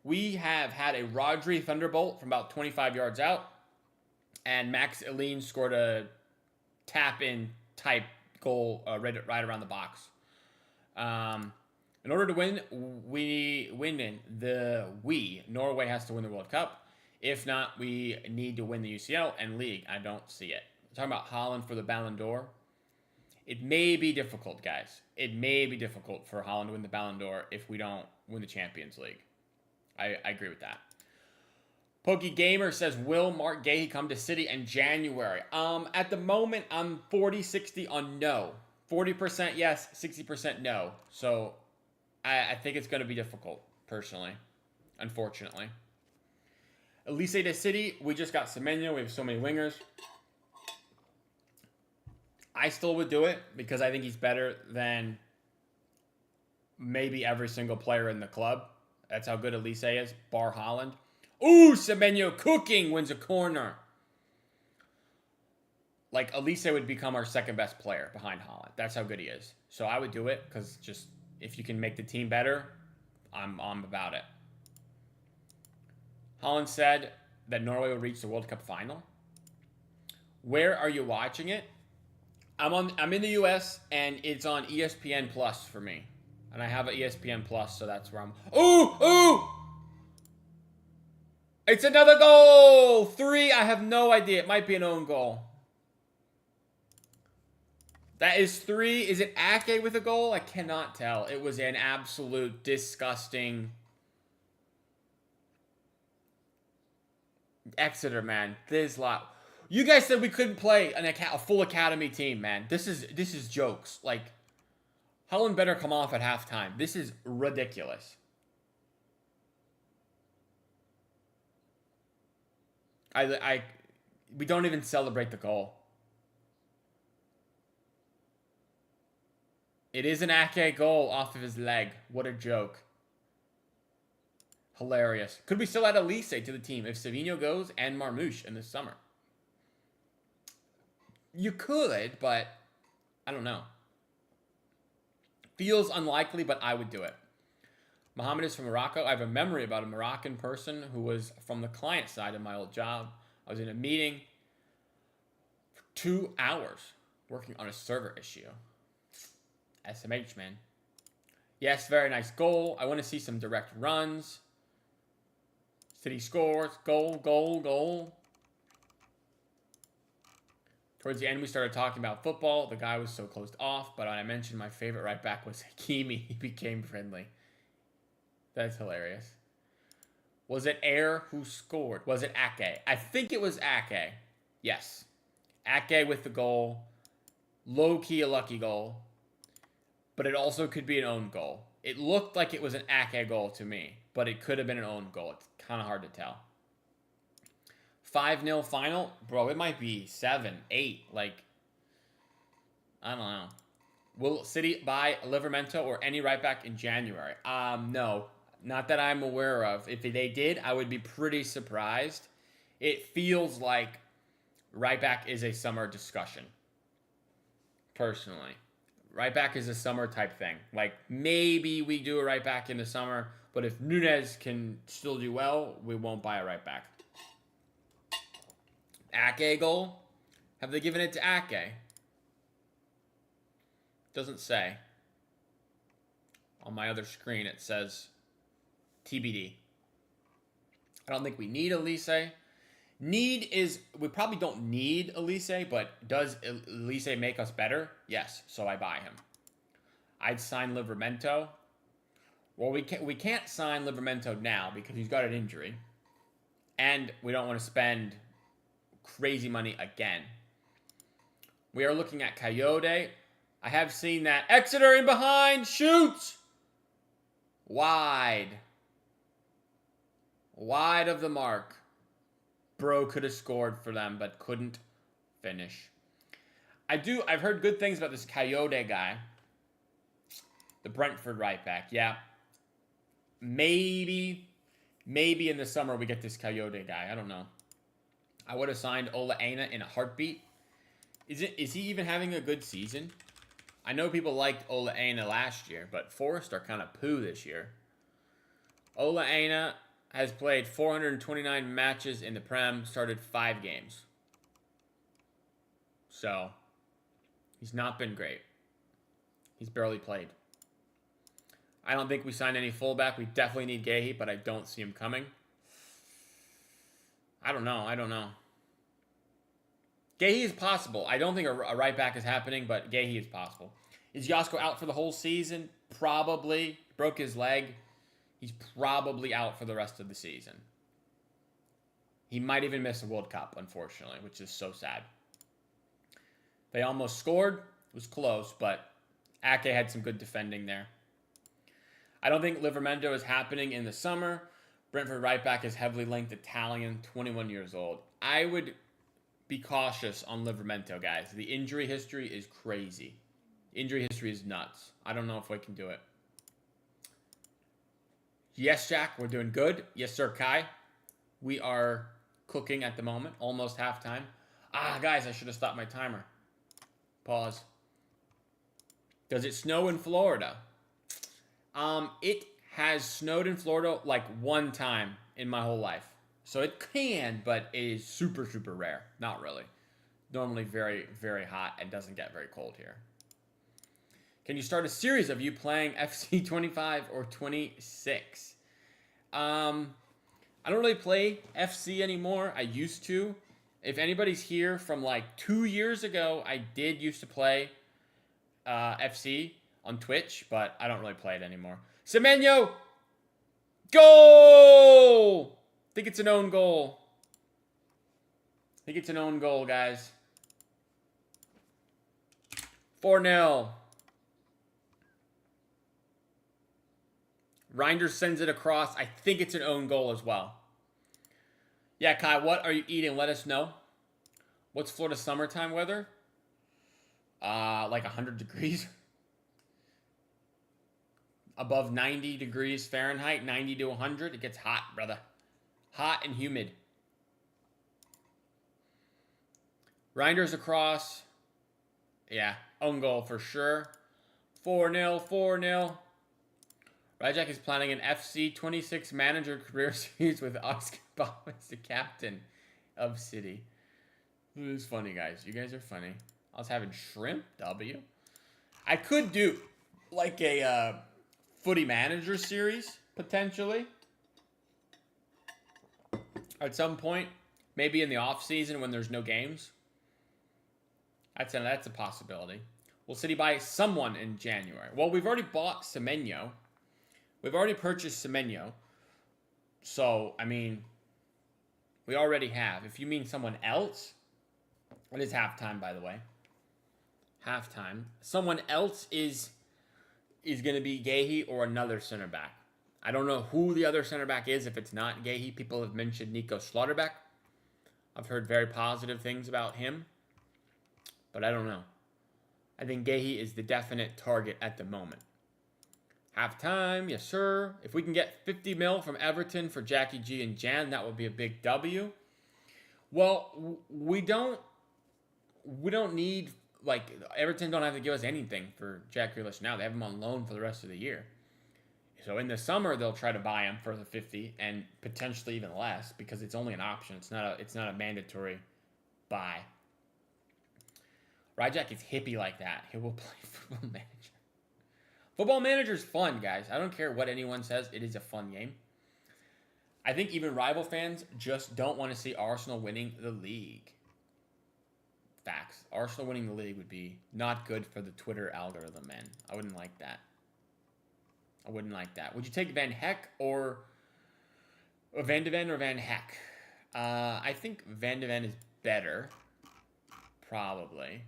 A: We have had a Rodri Thunderbolt from about 25 yards out, and Max Eline scored a tap-in type goal right around the box. In order to win, Norway has to win the World Cup. If not, we need to win the UCL and league. I don't see it. We're talking about Holland for the Ballon d'Or. It may be difficult, guys. It may be difficult for Holland to win the Ballon d'Or if we don't win the Champions League. I agree with that. Pokey Gamer says, will Mark Gahey come to City in January? At the moment, I'm 40-60 on no. 40% yes, 60% no. So I think it's going to be difficult, personally. Unfortunately. Elise to City, we just got Semenyo. We have so many wingers. I still would do it because I think he's better than maybe every single player in the club. That's how good Elise is, bar Holland. Ooh, Semenyo cooking, wins a corner. Like, Elise would become our second best player behind Holland. That's how good he is. So I would do it because just if you can make the team better, I'm about it. Holland said that Norway will reach the World Cup final. Where are you watching it? I'm in the US and it's on ESPN Plus for me. And I have an ESPN Plus, so that's where I'm. Ooh! It's another goal! 3, I have no idea. It might be an own goal. That is 3. Is it Ake with a goal? I cannot tell. It was an absolute disgusting. Exeter, man. This lot. You guys said we couldn't play a full academy team, man. This is jokes. Like, Holland better come off at halftime. This is ridiculous. We don't even celebrate the goal. It is an Ake goal off of his leg. What a joke. Hilarious. Could we still add Elise to the team if Savino goes and Marmouche in the summer? You could, but I don't know. Feels unlikely, but I would do it. Mohammed is from Morocco. I have a memory about a Moroccan person who was from the client side of my old job. I was in a meeting for 2 hours working on a server issue. SMH, man. Yes, very nice goal. I want to see some direct runs. City scores. Goal, goal, goal. Towards the end, we started talking about football. The guy was so closed off, but when I mentioned my favorite right back was Hakimi, he became friendly. That's hilarious. Was it Air who scored? Was it Ake? I think it was Ake. Yes. Ake with the goal. Low-key a lucky goal. But it also could be an own goal. It looked like it was an Ake goal to me, but it could have been an own goal. It's kind of hard to tell. 5-0 final? Bro, it might be 7, 8. Like, I don't know. Will City buy Livermento or any right back in January? No. Not that I'm aware of. If they did, I would be pretty surprised. It feels like right back is a summer discussion. Personally. Right back is a summer type thing. Like, maybe we do a right back in the summer, but if Nunez can still do well, we won't buy a right back. Ake goal? Have they given it to Ake? Doesn't say. On my other screen, it says TBD. I don't think we need Elise. We probably don't need Elise, but does Elise make us better? Yes, so I buy him. I'd sign Livramento. Well, we can't sign Livramento now because he's got an injury. And we don't want to spend crazy money again. We are looking at Coyote. I have seen that. Exeter in behind. Shoots! Wide. Wide of the mark. Bro could have scored for them, but couldn't finish. I've heard good things about this Coyote guy. The Brentford right back. Yeah. Maybe in the summer we get this Coyote guy. I don't know. I would have signed Ola Aina in a heartbeat. Is he even having a good season? I know people liked Ola Aina last year, but Forest are kind of poo this year. Ola Aina has played 429 matches in the Prem, started 5 games. So, he's not been great. He's barely played. I don't think we signed any fullback. We definitely need Gehi, but I don't see him coming. I don't know. Gehi is possible. I don't think a right back is happening, but Gehi is possible. Is Yasko out for the whole season? Probably. Broke his leg. He's probably out for the rest of the season. He might even miss the World Cup, unfortunately, which is so sad. They almost scored. It was close, but Ake had some good defending there. I don't think Livramento is happening in the summer. Brentford right back is heavily linked Italian, 21 years old. I would be cautious on Livramento, guys. The injury history is crazy. Injury history is nuts. I don't know if we can do it. Yes, Jack, we're doing good. Yes, sir, Kai. We are cooking at the moment. Almost halftime. Guys, I should have stopped my timer. Pause. Does it snow in Florida? It has snowed in Florida like one time in my whole life. So it can, but it is super, super rare. Not really. Normally very, very hot and doesn't get very cold here. Can you start a series of you playing FC 25 or 26? I don't really play FC anymore. I used to. If anybody's here from like 2 years ago, I did used to play FC on Twitch, but I don't really play it anymore. Semenyo! Goal! I think it's an own goal. Guys. 4-0. Reinders sends it across. I think it's an own goal as well. Yeah, Kai, what are you eating? Let us know. What's Florida summertime weather? Like 100 degrees. Above 90 degrees Fahrenheit, 90 to 100. It gets hot, brother. Hot and humid. Reinders across. Yeah, own goal for sure. 4-0, 4-0. Rajak is planning an FC 26 manager career series with Oscar Bob as the captain of City. It is funny, guys. You guys are funny. I was having shrimp, W. I could do like a footy manager series, potentially. At some point. Maybe in the off-season when there's no games. That's a possibility. Will City buy someone in January? Well, we've already bought Semenyo. We've already purchased Semenyo. So, I mean, we already have. If you mean someone else, it is halftime, by the way. Halftime. Someone else is going to be Gehi or another center back. I don't know who the other center back is if it's not Gehi. People have mentioned Nico Slaughterback. I've heard very positive things about him. But I don't know. I think Gehi is the definite target at the moment. Halftime, yes sir. If we can get 50 mil from Everton for Jackie G and Jan, that would be a big W. Well, we don't need, like, Everton don't have to give us anything for Jack Grealish now. They have him on loan for the rest of the year. So in the summer, they'll try to buy him for the 50 and potentially even less because it's only an option. It's not a mandatory buy. Rajak is hippie like that. He will play Football Manager. Football Manager is fun, guys. I don't care what anyone says. It is a fun game. I think even rival fans just don't want to see Arsenal winning the league. Facts. Arsenal winning the league would be not good for the Twitter algorithm, man. I wouldn't like that. I wouldn't like that. Would you take Van Heck or Van de Ven or Van Heck? I think Van de Ven is better, probably.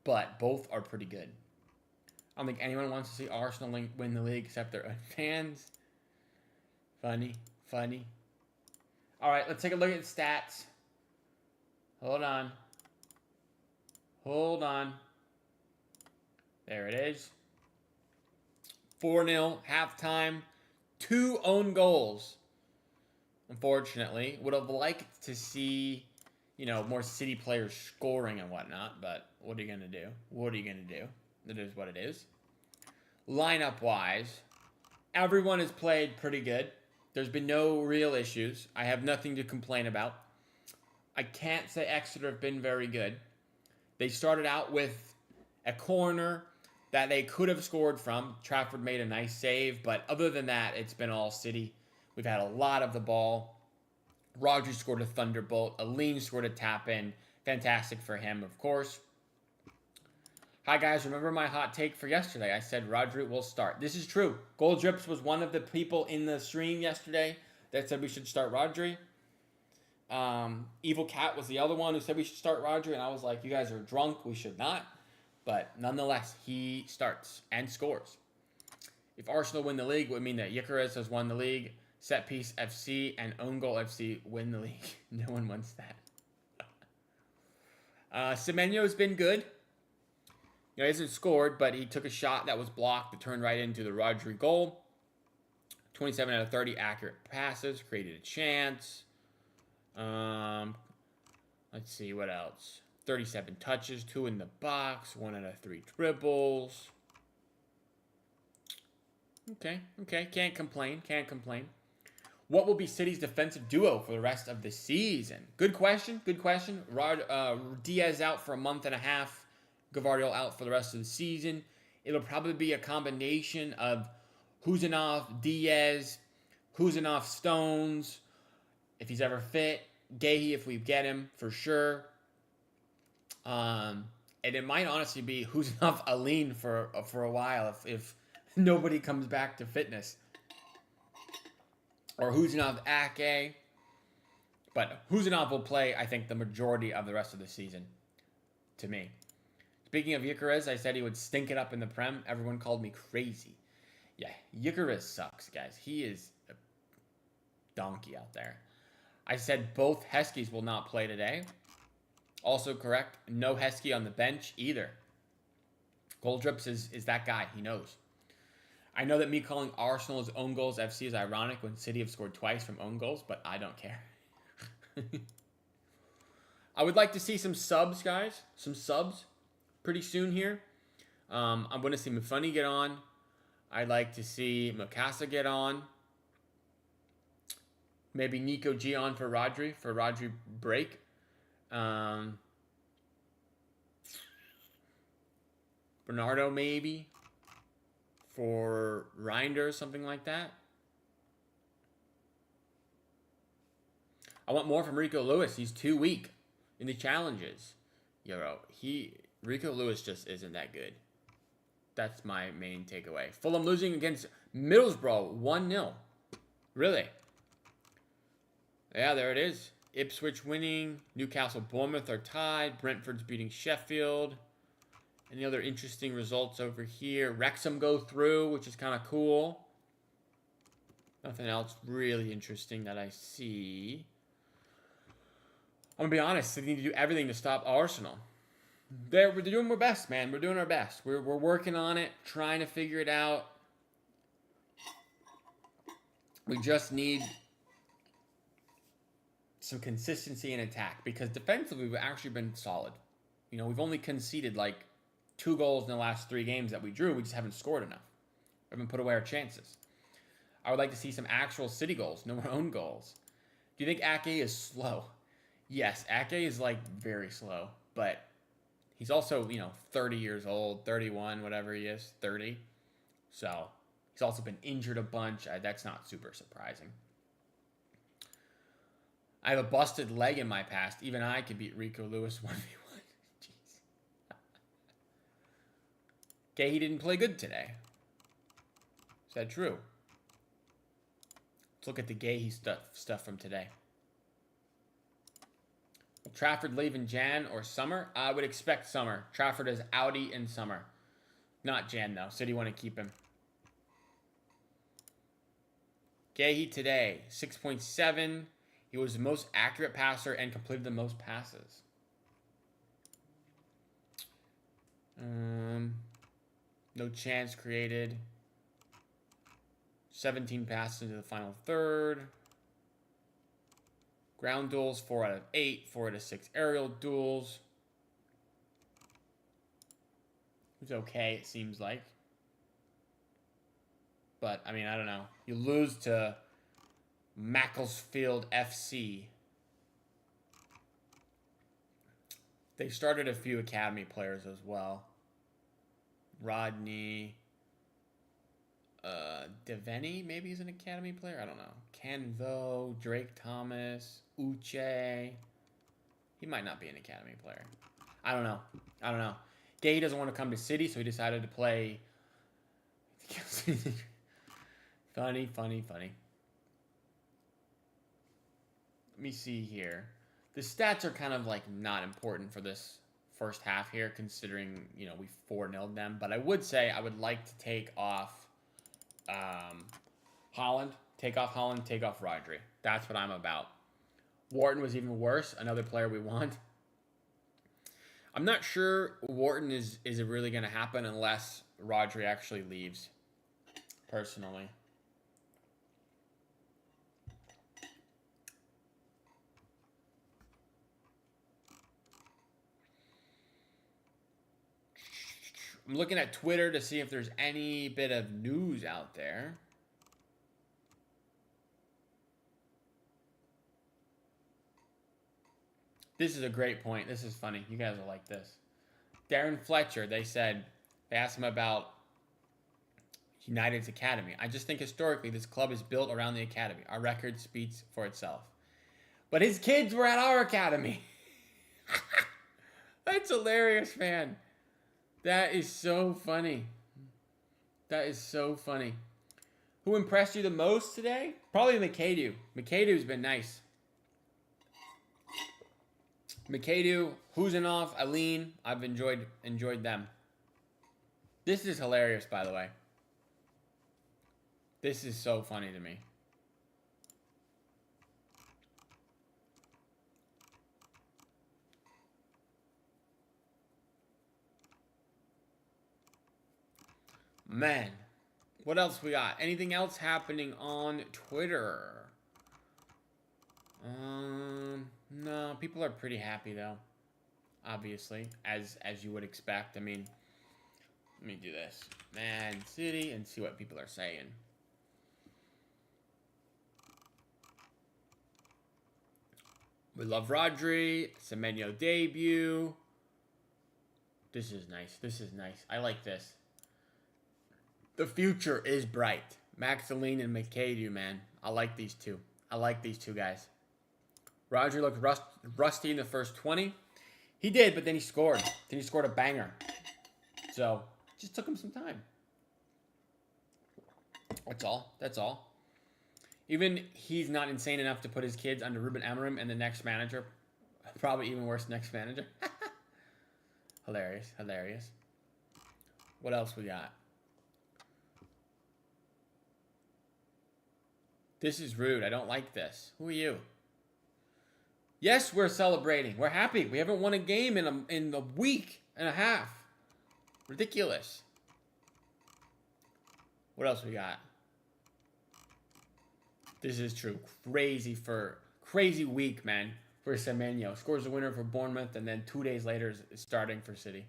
A: But both are pretty good. I don't think anyone wants to see Arsenal win the league except their own fans. Funny. All right, let's take a look at the stats. Hold on. There it is. 4-0, halftime. 2 own goals. Unfortunately, would have liked to see, more City players scoring and whatnot, but what are you going to do? It is what it is. Lineup-wise, everyone has played pretty good. There's been no real issues. I have nothing to complain about. I can't say Exeter have been very good. They started out with a corner that they could have scored from. Trafford made a nice save, but other than that, it's been all City. We've had a lot of the ball. Rodri scored a thunderbolt. Aline scored a tap-in. Fantastic for him, of course. Hi, guys. Remember my hot take for yesterday? I said Rodri will start. This is true. Gold Drips was one of the people in the stream yesterday that said we should start Rodri. Evil Cat was the other one who said we should start Rodri, and I was like, you guys are drunk. We should not. But nonetheless, he starts and scores. If Arsenal win the league, it would mean that Icarus has won the league. Set Piece FC and Own Goal FC win the league. No one wants that. Semenyo's been good. He hasn't scored, but he took a shot that was blocked that turned right into the Rodri goal. 27 out of 30 accurate passes. Created a chance. Let's see, what else? 37 touches, 2 in the box, 1 out of 3 dribbles. Okay. Can't complain. What will be City's defensive duo for the rest of the season? Good question. Diaz out for a month and a half. Gavardiol out for the rest of the season. It'll probably be a combination of Huzanov, Diaz, Huzanov, Stones, if he's ever fit. Gahey, if we get him, for sure. And it might honestly be Huzanov, Aline for a while if nobody comes back to fitness. Or Huzanov, Ake. But Huzanov will play, I think, the majority of the rest of the season, to me. Speaking of Icarus, I said he would stink it up in the Prem. Everyone called me crazy. Yeah, Icarus sucks, guys. He is a donkey out there. I said both Heskies will not play today. Also correct. No Heskey on the bench either. Gold Drips is that guy. He knows. I know that me calling Arsenal's own goals FC is ironic when City have scored twice from own goals, but I don't care. I would like to see some subs, guys. Some subs pretty soon here. I'm going to see Mufuni get on. I'd like to see Mikasa get on. Maybe Nico G on for Rodri break. Bernardo maybe for Reinders, something like that. I want more from Rico Lewis. He's too weak in the challenges. Rico Lewis just isn't that good. That's my main takeaway. Fulham losing against Middlesbrough 1-0. Really? Yeah, there it is. Ipswich winning. Newcastle, Bournemouth are tied. Brentford's beating Sheffield. Any other interesting results over here? Wrexham go through, which is kind of cool. Nothing else really interesting that I see. I'm going to be honest. They need to do everything to stop Arsenal. We're doing our best, man. We're doing our best. We're working on it, trying to figure it out. We just need some consistency in attack because defensively we've actually been solid. We've only conceded like 2 goals in the last 3 games that we drew. We just haven't scored enough. We haven't put away our chances. I would like to see some actual City goals, no more own goals. Do you think Ake is slow? Yes, Ake is like very slow, but he's also, 30 years old, 31, whatever he is, 30. So he's also been injured a bunch. That's not super surprising. I have a busted leg in my past. Even I could beat Rico Lewis 1v1. Jeez. Okay, he didn't play good today. Is that true? Let's look at the Gahey stuff from today. Will Trafford leave in Jan or summer? I would expect summer. Trafford is outie in summer. Not Jan, though. City want to keep him. Gahey today, 6.7. He was the most accurate passer and completed the most passes. No chance created. 17 passes into the final third. Ground duels, 4 out of 8. 4 out of 6 aerial duels. It's okay, it seems like. But, I mean, I don't know. You lose to Macclesfield FC. They started a few academy players as well. Rodney. Devaney, maybe he's an academy player. I don't know. Canvo, Drake Thomas, Uche. He might not be an academy player. I don't know. Gay doesn't want to come to City, so he decided to play. Funny. Let me see here. The stats are kind of like not important for this first half here, considering, you know, we 4-0'd them. But I would say I would like to take off Holland. Take off Holland, take off Rodri. That's what I'm about. Wharton was even worse. Another player we want. I'm not sure Wharton is really going to happen unless Rodri actually leaves, personally. I'm looking at Twitter to see if there's any bit of news out there. This is a great point. This is funny. You guys will like this. Darren Fletcher, they asked him about United's academy. I just think historically this club is built around the academy. Our record speaks for itself. But his kids were at our academy. That's hilarious, man. That is so funny. That is so funny. Who impressed you the most today? Probably McAdoo. McAdoo's been nice. McAdoo, Huzanov, Aline, I've enjoyed them. This is hilarious, by the way. This is so funny to me. Man, what else we got? Anything else happening on Twitter? No, people are pretty happy though. Obviously, as you would expect. I mean, let me do this. Man City and see what people are saying. We love Rodri. Semenyo debut. This is nice. This is nice. I like this. The future is bright. Maxaline and McAdoo, man. I like these two. I like these two guys. Rodri looked rusty in the first 20. He did, but then he scored. Then he scored a banger. So, it just took him some time. That's all. That's all. Even he's not insane enough to put his kids under Ruben Amorim and the next manager. Probably even worse next manager. Hilarious. Hilarious. What else we got? This is rude. I don't like this. Who are you? Yes, we're celebrating. We're happy. We haven't won a game in a week and a half. Ridiculous. What else we got? This is true. Crazy week, man, for Semenyo. Scores the winner for Bournemouth, and then 2 days later is starting for City.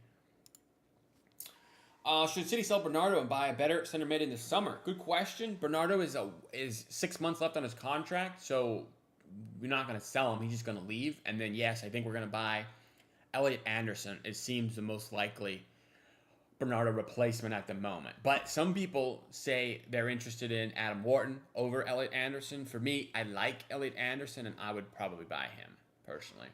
A: Should City sell Bernardo and buy a better center mid in the summer? Good question. Bernardo is 6 months left on his contract, so we're not going to sell him. He's just going to leave. And then, yes, I think we're going to buy Elliot Anderson. It seems the most likely Bernardo replacement at the moment. But some people say they're interested in Adam Wharton over Elliot Anderson. For me, I like Elliot Anderson, and I would probably buy him, personally.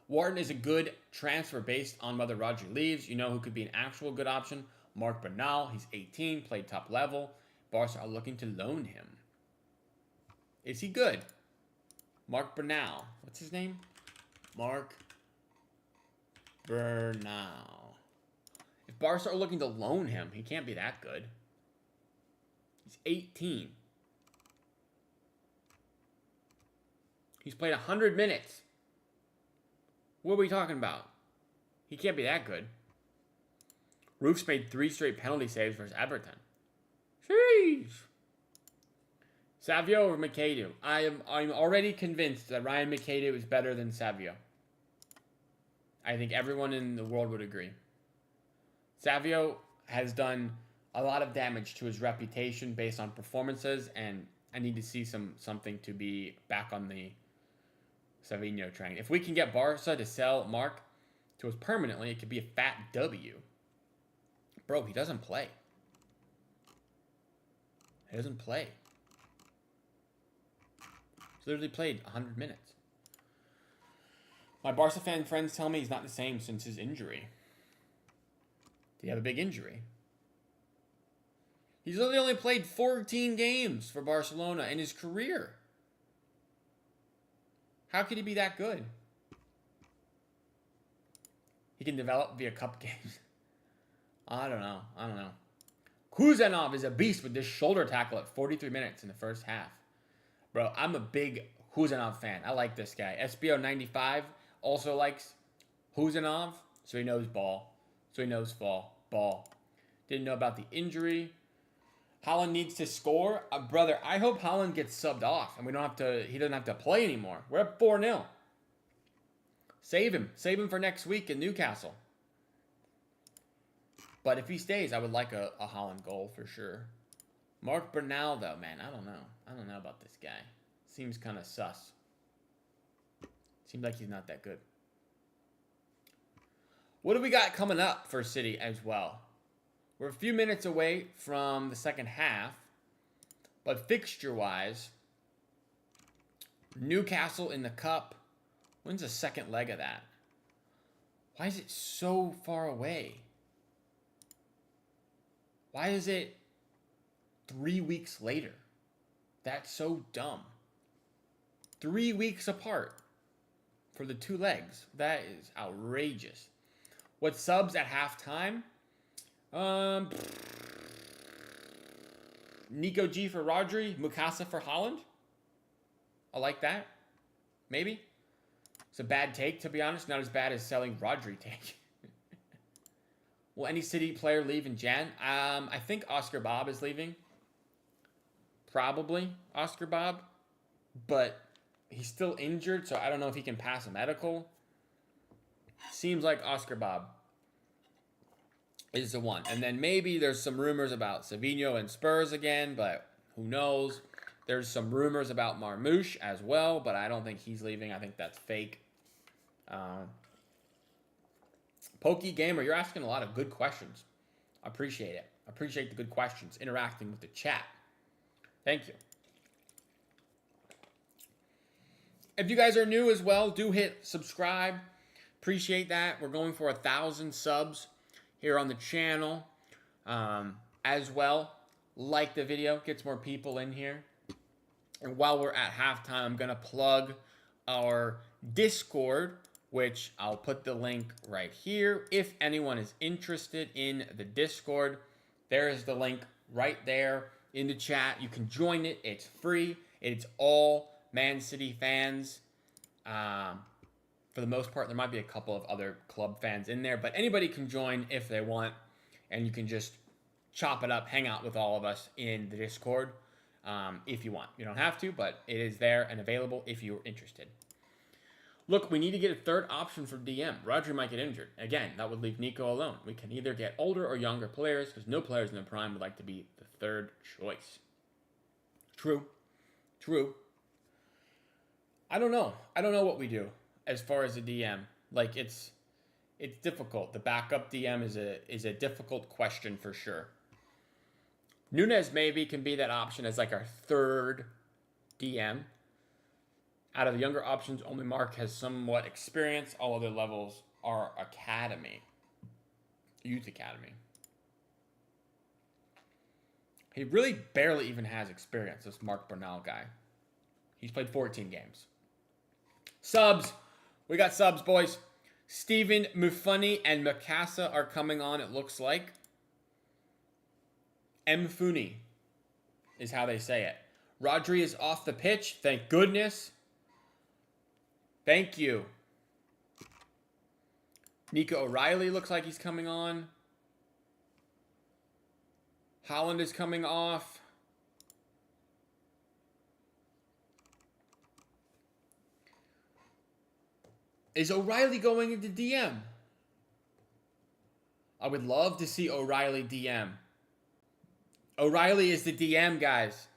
A: Wharton is a good transfer based on whether Rodri leaves. You know who could be an actual good option? Marc Bernal. He's 18, played top level. Barca are looking to loan him. Is he good? Marc Bernal. What's his name? Marc Bernal. If Barca are looking to loan him, he can't be that good. He's 18. He's played 100 minutes. What are we talking about? He can't be that good. Roofs made 3 straight penalty saves versus Everton. Jeez. Savio or Makeda? I'm already convinced that Ryan Makeda is better than Savio. I think everyone in the world would agree. Savio has done a lot of damage to his reputation based on performances, and I need to see something to be back on the Savinho train. If we can get Barca to sell Mark to us permanently, it could be a fat W. Bro, he doesn't play. He doesn't play. He's literally played 100 minutes. My Barca fan friends tell me he's not the same since his injury. Did he have a big injury? He's literally only played 14 games for Barcelona in his career. How could he be that good? He can develop via cup games. I don't know. Kuzanov is a beast with this shoulder tackle at 43 minutes in the first half. Bro, I'm a big Kuzanov fan. I like this guy. SBO95 also likes Kuzanov, so he knows ball. So he knows ball. Didn't know about the injury. Haaland needs to score. Brother, I hope Haaland gets subbed off and he doesn't have to play anymore. We're at 4-0. Save him. Save him for next week in Newcastle. But if he stays, I would like a Haaland goal for sure. Marc Bernal, though, man, I don't know. I don't know about this guy. Seems kind of sus. Seems like he's not that good. What do we got coming up for City as well? We're a few minutes away from the second half. But fixture-wise, Newcastle in the Cup. When's the second leg of that? Why is it so far away? Why is it 3 weeks later? That's so dumb. 3 weeks apart for the 2 legs. That is outrageous. What subs at halftime? Nico G for Rodri. Mukasa for Haaland. I like that. Maybe. It's a bad take, to be honest. Not as bad as selling Rodri take. Will any City player leave in Jan? I think Oscar Bob is leaving. Probably Oscar Bob. But he's still injured, so I don't know if he can pass a medical. Seems like Oscar Bob is the one. And then maybe there's some rumors about Savinho and Spurs again, but who knows? There's some rumors about Marmouche as well, but I don't think he's leaving. I think that's fake. Pokey Gamer, you're asking a lot of good questions. I appreciate it. I appreciate the good questions, interacting with the chat. Thank you. If you guys are new as well, do hit subscribe. Appreciate that. We're going for 1,000 subs here on the channel. As well, like the video, gets more people in here. And while we're at halftime, I'm going to plug our Discord, which I'll put the link right here. If anyone is interested in the Discord, there is the link right there in the chat. You can join it. It's free. It's all Man City fans. For the most part, there might be a couple of other club fans in there, but anybody can join if they want, and you can just chop it up, hang out with all of us in the Discord if you want. You don't have to, but it is there and available if you're interested. Look, we need to get a third option for DM. Rodri might get injured. Again, that would leave Nico alone. We can either get older or younger players, because no players in the prime would like to be the third choice. True. I don't know what we do as far as the DM. Like, it's It's difficult. The backup DM is a difficult question for sure. Nunez maybe can be that option as like our third DM. Out of the younger options, only Mark has somewhat experience. All other levels are academy. Youth academy. He really barely even has experience, this Mark Bernal guy. He's played 14 games. Subs. We got subs, boys. Stephen Mufuni and Mikasa are coming on, it looks like. Mfuni is how they say it. Rodri is off the pitch. Thank goodness. Thank you. Nico O'Reilly looks like he's coming on. Holland is coming off. Is O'Reilly going into DM? I would love to see O'Reilly DM. O'Reilly is the DM, guys.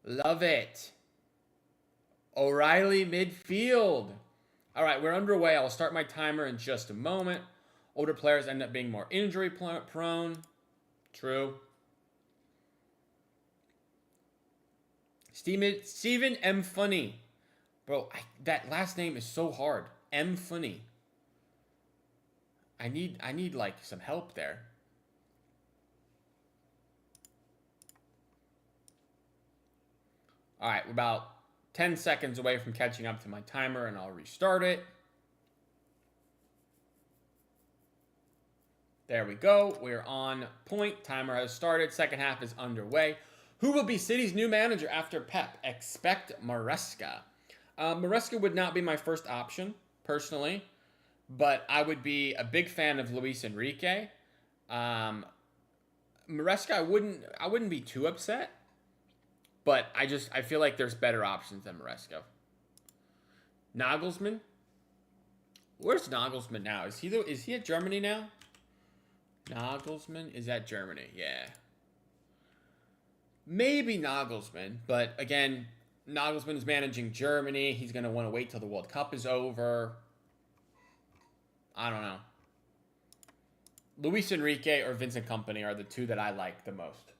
A: Love it. O'Reilly midfield. All right, we're underway. I'll start my timer in just a moment. Older players end up being more injury prone. True. Steven M. Funny. Bro, that last name is so hard. M. Funny. I need like some help there. All right, we're about 10 seconds away from catching up to my timer, and I'll restart it. There we go. We're on point. Timer has started. Second half is underway. Who will be City's new manager after Pep? Expect Maresca. Maresca would not be my first option, personally, but I would be a big fan of Luis Enrique. Maresca, I wouldn't be too upset. But I feel like there's better options than Maresca. Nagelsmann? Where's Nagelsmann now? Is he at Germany now? Nagelsmann is at Germany, yeah. Maybe Nagelsmann, but again, Nagelsmann is managing Germany. He's going to want to wait till the World Cup is over. I don't know. Luis Enrique or Vincent Kompany are the two that I like the most.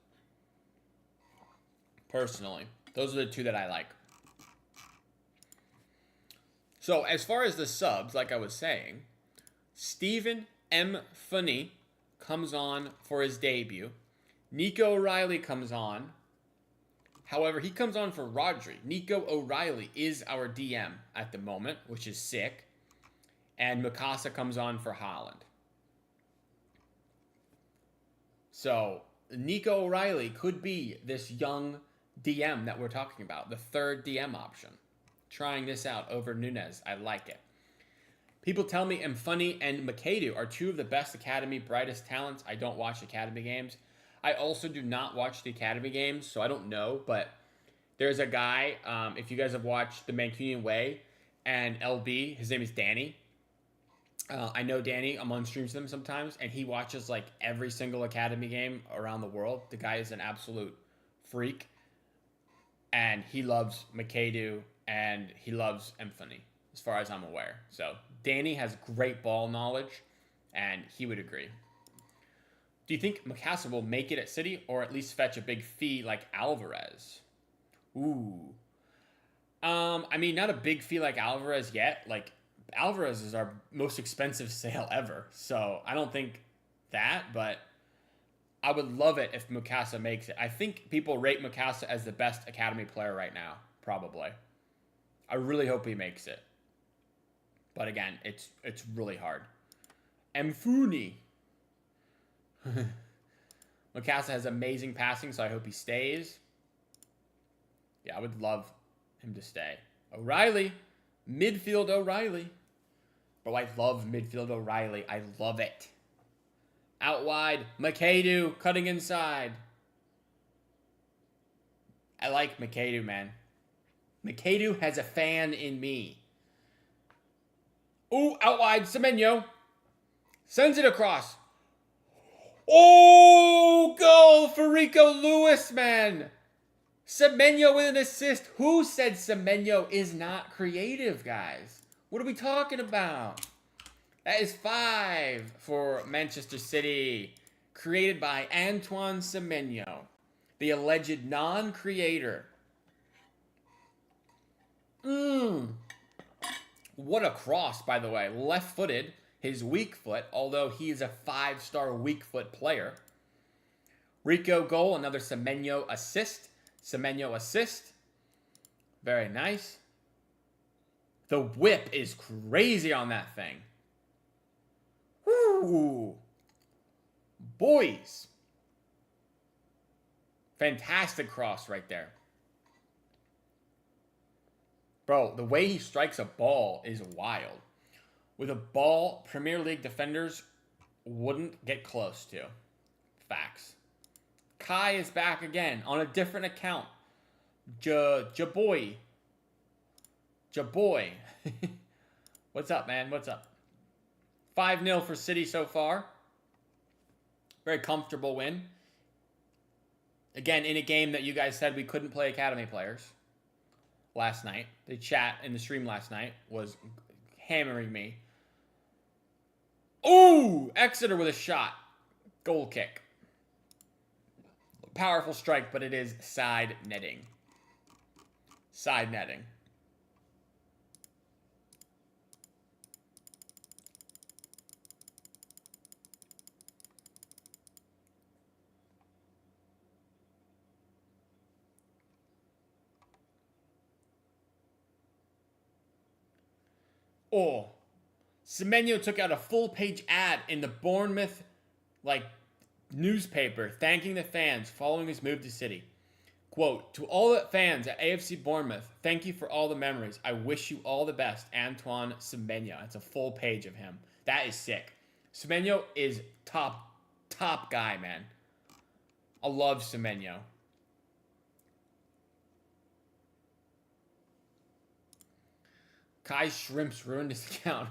A: Personally, those are the two that I like. So, as far as the subs, like I was saying, Stephen M. Funny comes on for his debut. Nico O'Reilly comes on. However, he comes on for Rodri. Nico O'Reilly is our DM at the moment, which is sick. And Mikasa comes on for Holland. So, Nico O'Reilly could be this young DM that we're talking about, the third DM option. Trying this out over Nunez. I like it. People tell me Mfunny and Makadu are two of the best Academy brightest talents. I don't watch Academy games. I also do not watch the Academy games, so I don't know, but there's a guy, if you guys have watched The Mancunian Way and LB, his name is Danny. I know Danny. I'm on streams with him sometimes, and he watches like every single Academy game around the world. The guy is an absolute freak. And he loves Makadu, and he loves Mfunny, as far as I'm aware. So, Danny has great ball knowledge, and he would agree. Do you think Mikasa will make it at City, or at least fetch a big fee like Alvarez? Ooh. I mean, not a big fee like Alvarez yet. Like, Alvarez is our most expensive sale ever. So, I don't think that, but I would love it if Mikasa makes it. I think people rate Mikasa as the best Academy player right now, probably. I really hope he makes it. But again, it's really hard. Mfuni. Mikasa has amazing passing, so I hope he stays. Yeah, I would love him to stay. O'Reilly. Midfield O'Reilly. Bro, I love midfield O'Reilly. I love it. Out wide, Makadu cutting inside. I like Makadu, man. Makadu has a fan in me. Ooh, out wide, Semenyo. Sends it across. Oh, goal for Rico Lewis, man. Semenyo with an assist. Who said Semenyo is not creative, guys? What are we talking about? That is 5 for Manchester City. Created by Antoine Semenyo, the alleged non-creator. What a cross, by the way. Left-footed, his weak foot, although he is a 5-star weak foot player. Rico goal, another Semenyo assist. Semenyo assist. Very nice. The whip is crazy on that thing. Woo! Boys. Fantastic cross right there. Bro, the way he strikes a ball is wild. With a ball, Premier League defenders wouldn't get close to. Facts. Kai is back again on a different account. Jaboy. What's up, man? What's up? 5-0 for City so far. Very comfortable win. Again, in a game that you guys said we couldn't play academy players last night. The chat in the stream last night was hammering me. Ooh! Exeter with a shot. Goal kick. Powerful strike, but it is side netting. Side netting. Oh, Semenyo took out a full-page ad in the Bournemouth, newspaper, thanking the fans following his move to City. Quote, to all the fans at AFC Bournemouth, thank you for all the memories. I wish you all the best, Antoine Semenyo. It's a full page of him. That is sick. Semenyo is top guy, man. I love Semenyo. Kai Shrimps ruined his account.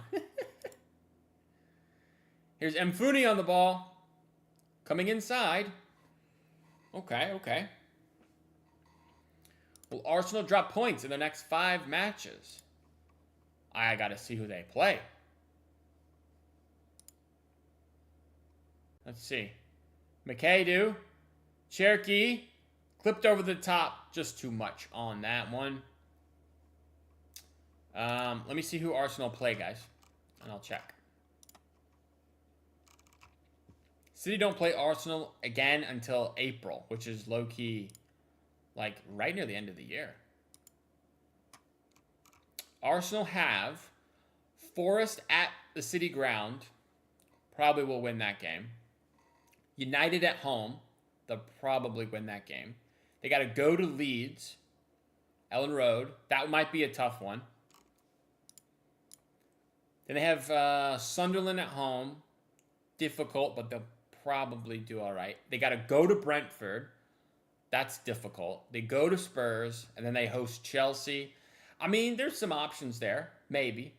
A: Here's Mfuni on the ball. Coming inside. Okay. Will Arsenal drop points in the next 5 matches? I gotta see who they play. Let's see. McKay Cherokee. Clipped over the top. Just too much on that one. Let me see who Arsenal play, guys. And I'll check. City don't play Arsenal again until April, which is low-key, right near the end of the year. Arsenal have Forest at the City ground. Probably will win that game. United at home. They'll probably win that game. They got to go to Leeds. Ellen Road. That might be a tough one. Then they have Sunderland at home. Difficult, but they'll probably do all right. They got to go to Brentford. That's difficult. They go to Spurs, and then they host Chelsea. I mean, there's some options there. Maybe.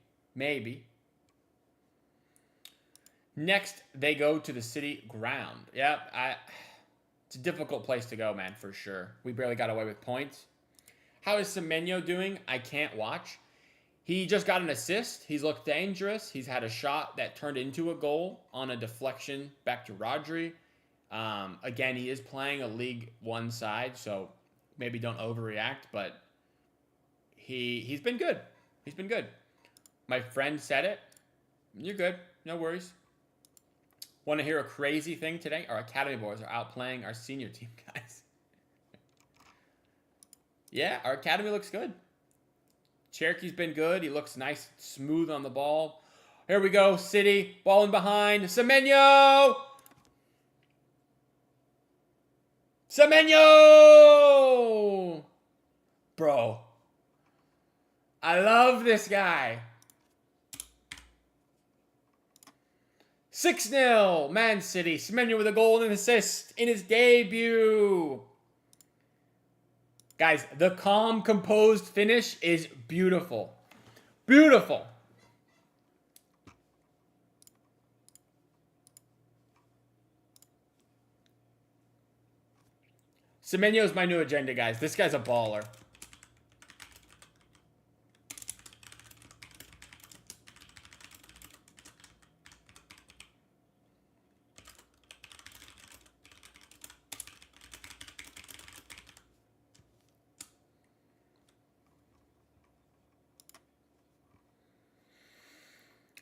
A: Next, they go to the City ground. Yep, it's a difficult place to go, man, for sure. We barely got away with points. How is Semenyo doing? I can't watch. He just got an assist. He's looked dangerous. He's had a shot that turned into a goal on a deflection back to Rodri. Again, he is playing a League One side, so maybe don't overreact, but he's been good. He's been good. My friend said it. You're good. No worries. Want to hear a crazy thing today? Our academy boys are outplaying our senior team, guys. Yeah, our academy looks good. Cherokee's been good. He looks nice, smooth on the ball. Here we go, City. Ball in behind. Semenyo! Semenyo! Bro. I love this guy. 6-0, Man City. Semenyo with a goal and an assist in his debut. Guys, the calm, composed finish is beautiful. Beautiful. Semenyo's my new agenda, guys. This guy's a baller.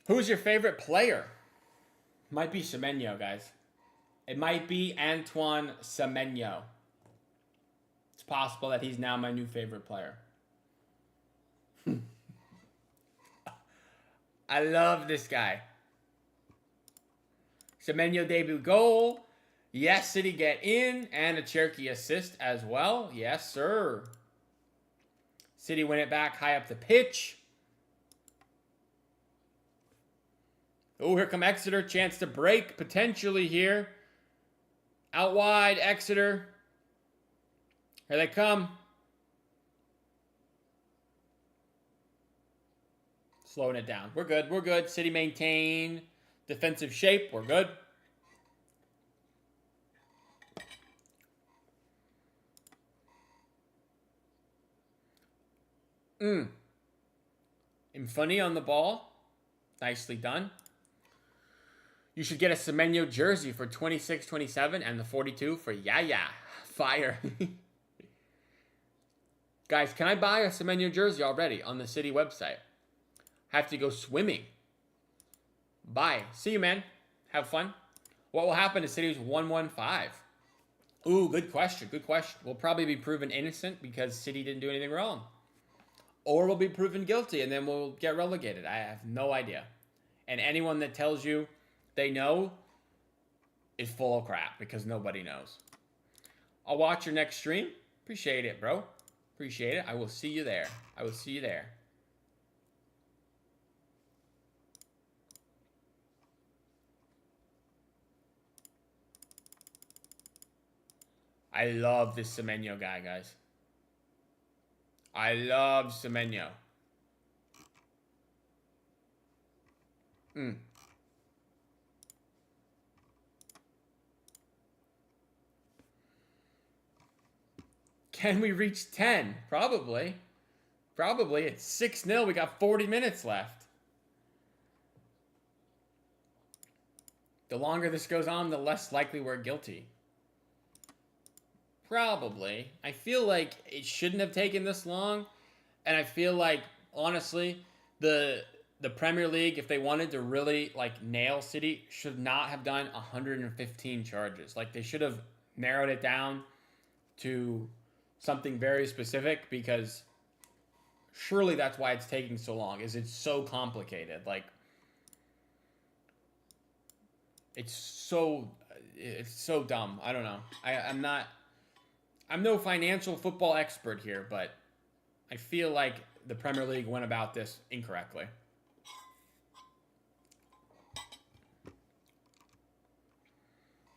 A: Who's your favorite player? Might be Semenyo, guys. It might be Antoine Semenyo. It's possible that he's now my new favorite player. I love this guy. Semenyo debut goal. Yes, City get in. And a Cherokee assist as well. Yes, sir. City win it back high up the pitch. Oh, here come Exeter. Chance to break potentially here. Out wide, Exeter. Here they come. Slowing it down. We're good. We're good. City maintain defensive shape. We're good. Infani on the ball. Nicely done. You should get a Semenyo jersey for $26.27 and the 42 for Yaya. Fire. Guys, can I buy a Semenyo jersey already on the City website? Have to go swimming. Bye. See you, man. Have fun. What will happen to City's 115? Ooh, good question. Good question. We'll probably be proven innocent because City didn't do anything wrong. Or we'll be proven guilty and then we'll get relegated. I have no idea. And anyone that tells you they know is full of crap because nobody knows. I'll watch your next stream. Appreciate it, bro. Appreciate it. I will see you there. I will see you there. I love this Semenyo guy, guys. I love Semenyo. Can we reach 10? Probably. Probably. It's 6-0. We got 40 minutes left. The longer this goes on, the less likely we're guilty. Probably. I feel like it shouldn't have taken this long. And I feel like, honestly, the Premier League, if they wanted to really, like, nail City, should not have done 115 charges. Like, they should have narrowed it down to something very specific because surely that's why it's taking so long, is it's so complicated. Like, it's so dumb. I don't know. I'm no financial football expert here, but I feel like the Premier League went about this incorrectly.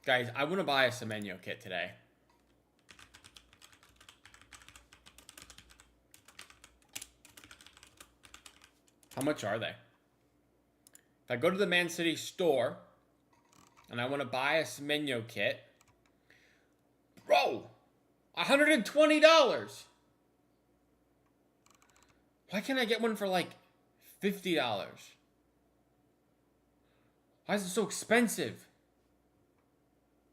A: Guys, I want to buy a Semenyo kit today. How much are they? If I go to the Man City store and I want to buy a Semenyo kit, bro, $120. Why can't I get one for like $50? Why is it so expensive?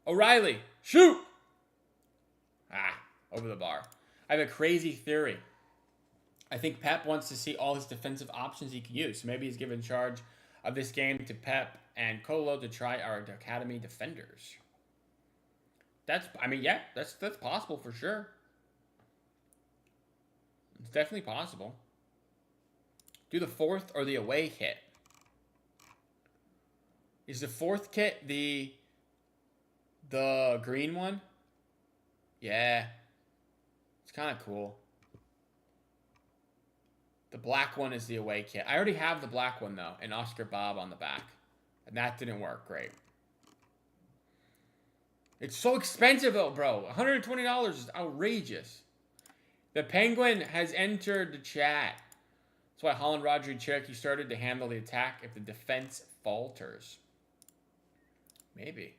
A: O'Reilly, shoot! Over the bar. I have a crazy theory. I think Pep wants to see all his defensive options he can use. So maybe he's given charge of this game to Pep and Colo to try our academy defenders. That's possible for sure. It's definitely possible. Do the fourth or the away kit. Is the fourth kit the green one? Yeah. It's kind of cool. The black one is the away kit. I already have the black one, though, and Oscar Bob on the back. And that didn't work great. It's so expensive, though, bro. $120 is outrageous. The Penguin has entered the chat. That's why Holland, Rodri, Cherokee started to handle the attack if the defense falters. Maybe.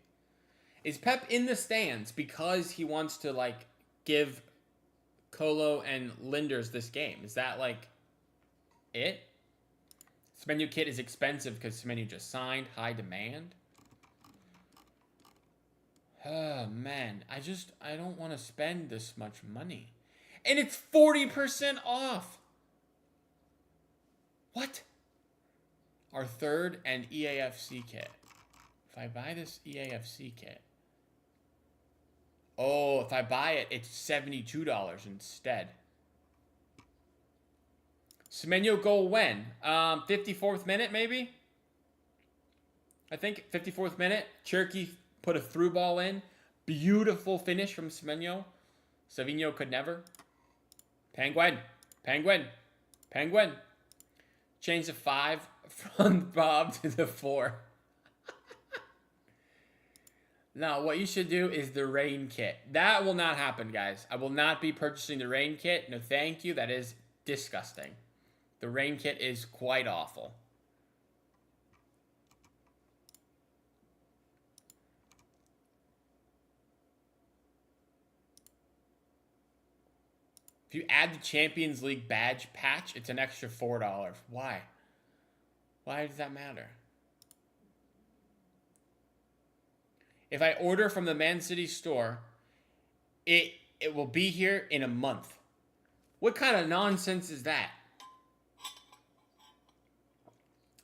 A: Is Pep in the stands because he wants to, like, give Colo and Linders this game? Is that, like, it? Semenyo kit is expensive because Semenyo just signed. High demand. Oh, man. I don't want to spend this much money. And it's 40% off. What? our third and EAFC kit. If I buy this EAFC kit. Oh, if I buy it, it's $72 instead. Semenyo goal when? 54th minute, maybe? I think 54th minute. Cherky put a through ball in. Beautiful finish from Semenyo. Savinho could never. Penguin. Penguin. Penguin. Change the 5 from Bob to the 4. Now, what you should do is the rain kit. That will not happen, guys. I will not be purchasing the rain kit. No, thank you. That is disgusting. The rain kit is quite awful. If you add the Champions League badge patch, it's an extra $4. Why? Why does that matter? If I order from the Man City store, it will be here in a month. What kind of nonsense is that?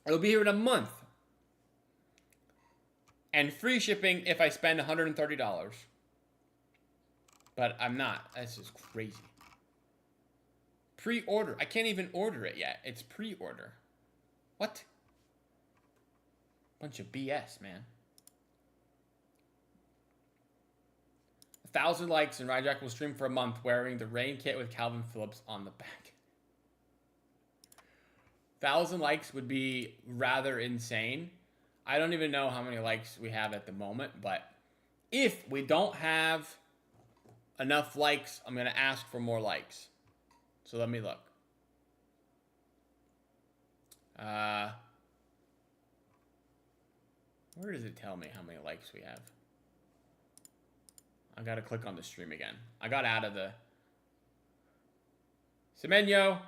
A: It'll be here in a month. And free shipping if I spend $130. But I'm not. This is crazy. Pre-order. I can't even order it yet. It's pre-order. What? Bunch of BS, man. 1,000 likes and Ryjack will stream for a month wearing the rain kit with Calvin Phillips on the back. 1,000 likes would be rather insane. I don't even know how many likes we have at the moment, but if we don't have enough likes, I'm going to ask for more likes. So let me look. Where does it tell me how many likes we have? I got to click on the stream again. I got out of the... Semenyo,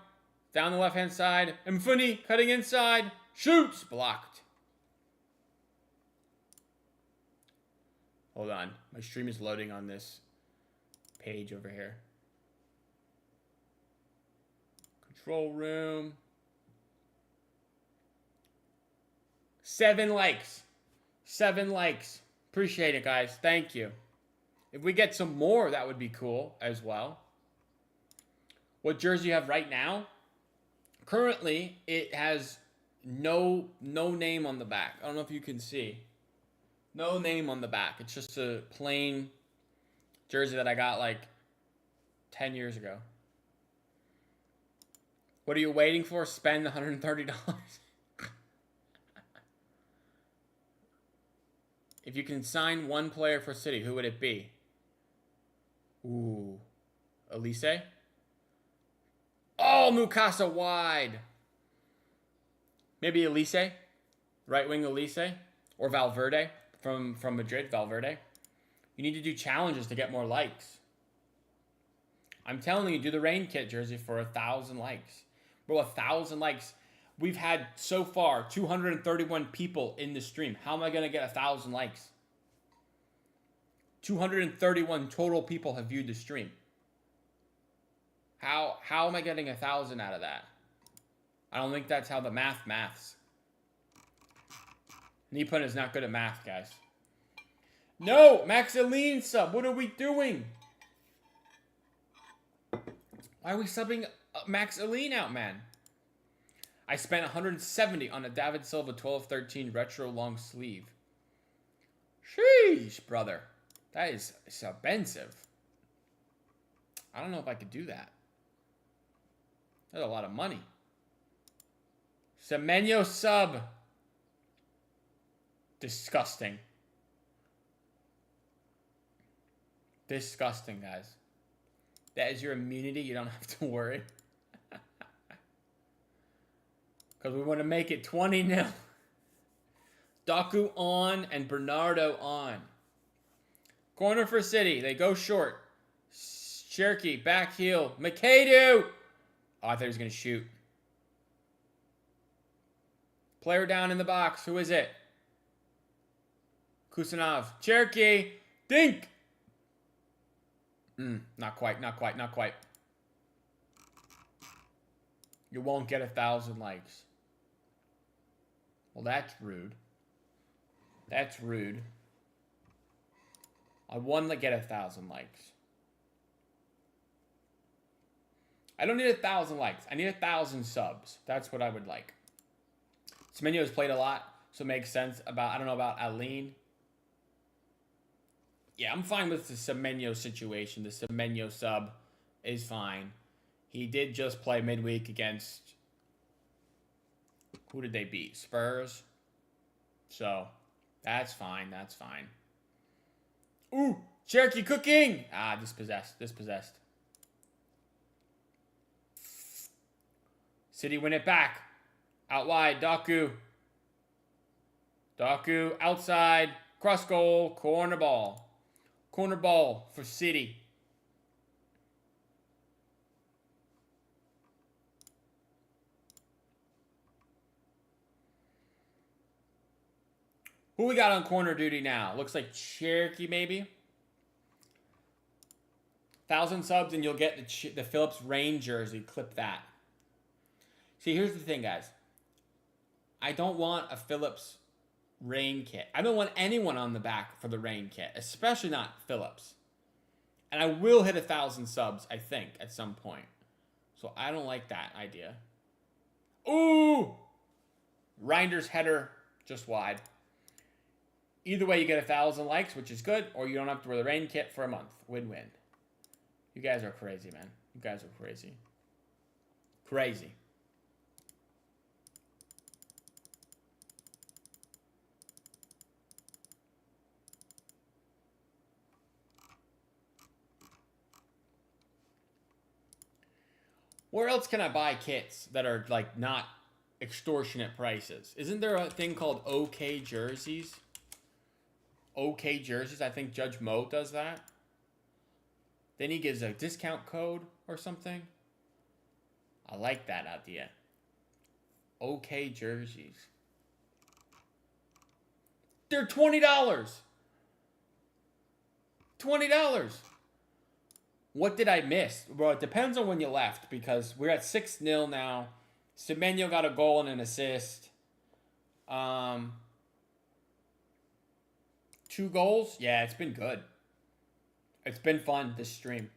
A: down the left-hand side. Mfuni, cutting inside. Shoots, blocked. Hold on. My stream is loading on this page over here. Control room. 7 likes. 7 likes. Appreciate it, guys. Thank you. If we get some more, that would be cool as well. What jersey you have right now? Currently, it has no name on the back. I don't know if you can see. No name on the back. It's just a plain jersey that I got like 10 years ago. What are you waiting for? Spend $130. If you can sign one player for City, who would it be? Ooh. Elise? Oh, Mukasa wide. Maybe Elise? Right wing Elise? Or Valverde from Madrid, Valverde. You need to do challenges to get more likes. I'm telling you, do the rain kit jersey for 1,000 likes. Bro, 1,000 likes. We've had so far 231 people in the stream. How am I going to get 1,000 likes? 231 total people have viewed the stream. How am I getting 1,000 out of that? I don't think that's how the maths. Nipun is not good at math, guys. No! Maxaline sub! What are we doing? Why are we subbing Maxaline out, man? I spent 170 on a David Silva 12-13 retro long sleeve. Sheesh, brother. That is expensive. I don't know if I could do that. That's a lot of money. Semenyo sub. Disgusting. Disgusting, guys. That is your immunity. You don't have to worry. Because we want to make it 20-0. Doku on and Bernardo on. Corner for City. They go short. Cherky, back heel. Makadu. Oh, I thought he was going to shoot. Player down in the box. Who is it? Kusanov. Cherky. Dink. Not quite. You won't get 1,000 likes. Well, that's rude. That's rude. I won to get 1,000 likes. I don't need 1,000 likes. I need 1,000 subs. That's what I would like. Semenyo has played a lot, so it makes sense. I don't know about Aline. Yeah, I'm fine with the Semenyo situation. The Semenyo sub is fine. He did just play midweek against... Who did they beat? Spurs. So, that's fine. That's fine. Ooh, Cherokee cooking! Ah, dispossessed. Dispossessed. City win it back. Out wide, Daku. Daku, outside. Cross goal, corner ball. Corner ball for City. Who we got on corner duty now? Looks like Cherokee, maybe. 1,000 subs and you'll get the Phillips Rain jersey. Clip that. See, here's the thing, guys. I don't want a Phillips Rain kit. I don't want anyone on the back for the Rain kit, especially not Phillips. And I will hit 1,000 subs, I think, at some point. So I don't like that idea. Ooh! Reinders header just wide. Either way, you get 1,000 likes, which is good, or you don't have to wear the Rain kit for a month. Win-win. You guys are crazy, man. You guys are crazy. Crazy. Where else can I buy kits that are, like, not extortionate prices? Isn't there a thing called OK Jerseys? OK Jerseys? I think Judge Mo does that. Then he gives a discount code or something. I like that idea. OK Jerseys. They're $20. $20. What did I miss? Well, it depends on when you left because we're at 6-0 now. Semenyo got a goal and an assist. 2 goals? Yeah, it's been good. It's been fun, this stream.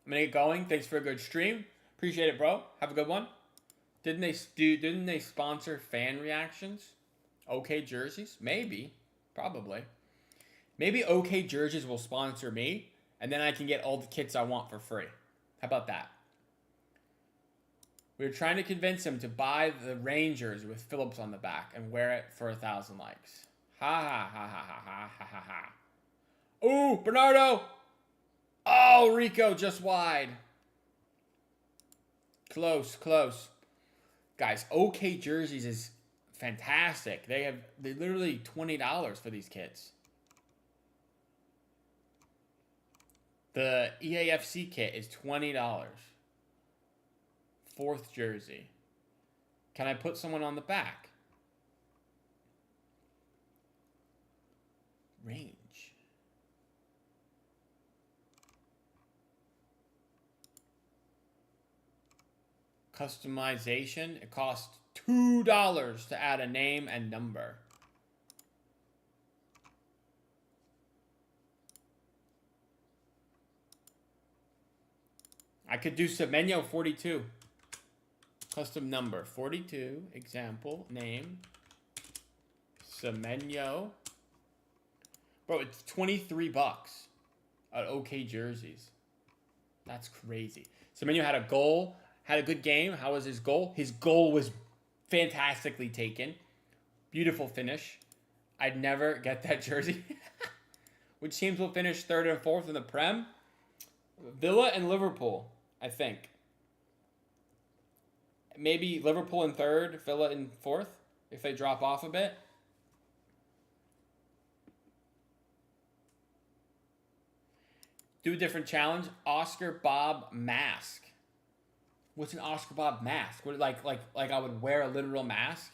A: I'm going to get going. Thanks for a good stream. Appreciate it, bro. Have a good one. Didn't they sponsor fan reactions? OK Jerseys? Maybe. Probably. Maybe OK Jerseys will sponsor me. And then I can get all the kits I want for free. How about that? We were trying to convince him to buy the Rangers with Phillips on the back and wear it for 1,000 likes. Ha ha ha ha ha ha ha ha ha. Ooh, Bernardo! Oh, Rico just wide. Close, close. Guys, OK Jerseys is fantastic. They literally $20 for these kits. The EAFC kit is $20. 4th jersey. Can I put someone on the back? Range. Customization. It costs $2 to add a name and number. I could do Semenyo 42. Custom number 42. Example name. Semenyo. Bro, it's $23 at OK Jerseys. That's crazy. Semenyo had a goal. Had a good game. How was his goal? His goal was fantastically taken. Beautiful finish. I'd never get that jersey. Which teams will finish 3rd and 4th in the Prem? Villa and Liverpool. I think. Maybe Liverpool in 3rd, Villa in 4th, if they drop off a bit. Do a different challenge. Oscar Bob mask. What's an Oscar Bob mask? What, like I would wear a literal mask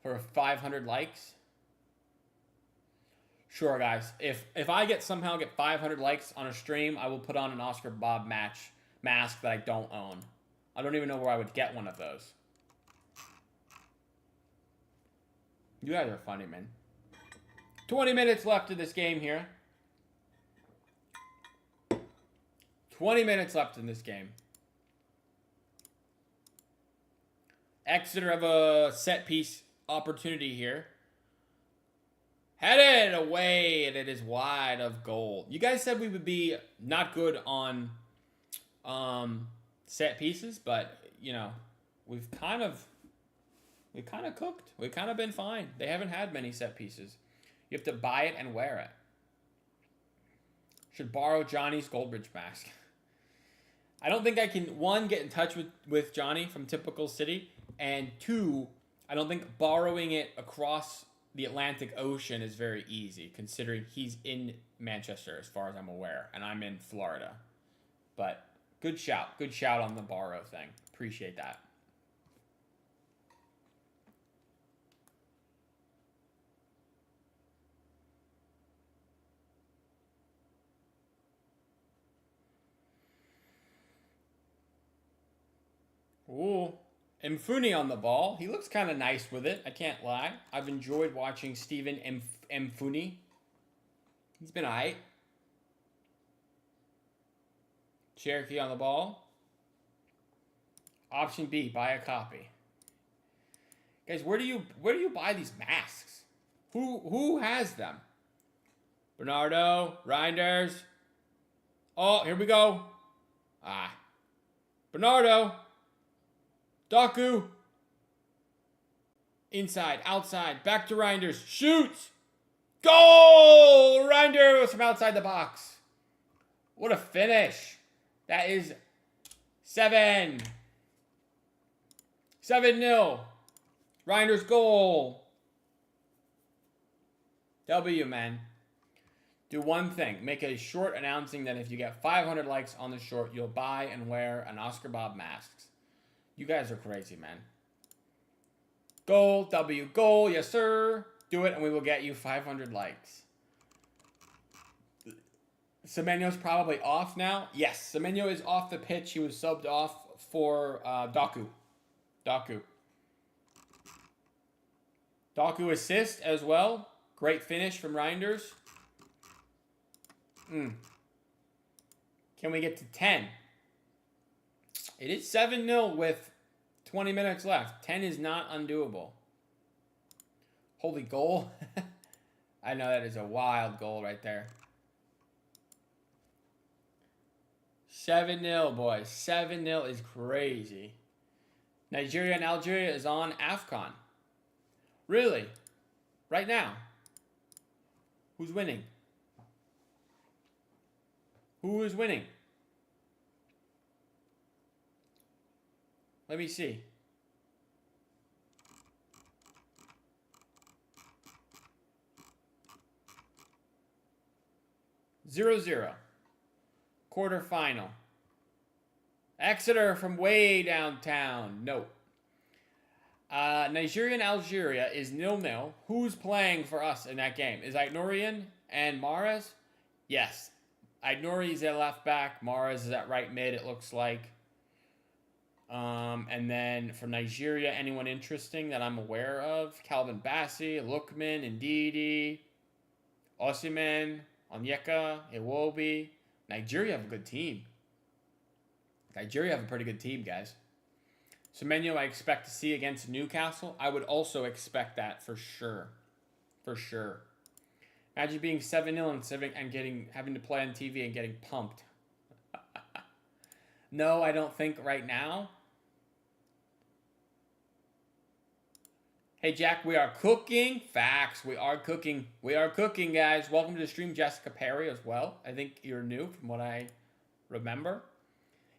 A: for 500 likes? Sure, guys. If I somehow get 500 likes on a stream, I will put on an Oscar Bob mask that I don't own. I don't even know where I would get one of those. You guys are funny, man. 20 minutes left in this game here. 20 minutes left in this game. Exeter have a set piece opportunity here. Headed away, and it is wide of goal. You guys said we would be not good on set pieces, but you know, we've kind of cooked. We've kind of been fine. They haven't had many set pieces. You have to buy it and wear it. Should borrow Johnny's Goldbridge mask. I don't think I can, one, get in touch with Johnny from Typical City, and two, I don't think borrowing it across the Atlantic Ocean is very easy, considering he's in Manchester, as far as I'm aware, and I'm in Florida. But good shout. Good shout on the borrow thing. Appreciate that. Ooh. Mfuni on the ball. He looks kind of nice with it. I can't lie. I've enjoyed watching Stephen Mfuni. He's been alright. Cherokee on the ball. Option B, buy a copy. Guys, where do you buy these masks? Who has them? Bernardo, Reinders. Oh, here we go. Ah. Bernardo. Daku. Inside, outside, back to Reinders. Shoots. Goal! Reinders from outside the box. What a finish. That is 7-0. Reinders goal. W, man. Do one thing. Make a short announcing that if you get 500 likes on the short, you'll buy and wear an Oscar Bob mask. You guys are crazy, man. Goal, W, goal, yes, sir. Do it, and we will get you 500 likes. Semenyo's probably off now. Yes, Semenyo is off the pitch. He was subbed off for Daku. Daku assist as well. Great finish from Reinders. Can we get to 10? It is 7-0 with 20 minutes left. 10 is not undoable. Holy goal. I know that is a wild goal right there. 7-0, boys. 7-0 is crazy. Nigeria and Algeria is on AFCON. Really? Right now? Who's winning? Who is winning? Let me see. Zero. Quarterfinal. Exeter from way downtown. No. Nigeria and Algeria is 0-0. Who's playing for us in that game? Is Aitnourian and Mahrez? Yes. Aitnouri is at left back. Mahrez is at right mid, it looks like. And then for Nigeria, anyone interesting that I'm aware of? Calvin Bassey, Lookman, Ndidi, Osimhen, Onyeka, Iwobi. Nigeria have a good team. Nigeria have a pretty good team, guys. Semenyo I expect to see against Newcastle. I would also expect that for sure. For sure. Imagine being 7-0 and having to play on TV and getting pumped. No, I don't think right now. Hey, Jack, we are cooking. Facts, we are cooking. We are cooking, guys. Welcome to the stream, Jessica Perry, as well. I think you're new from what I remember.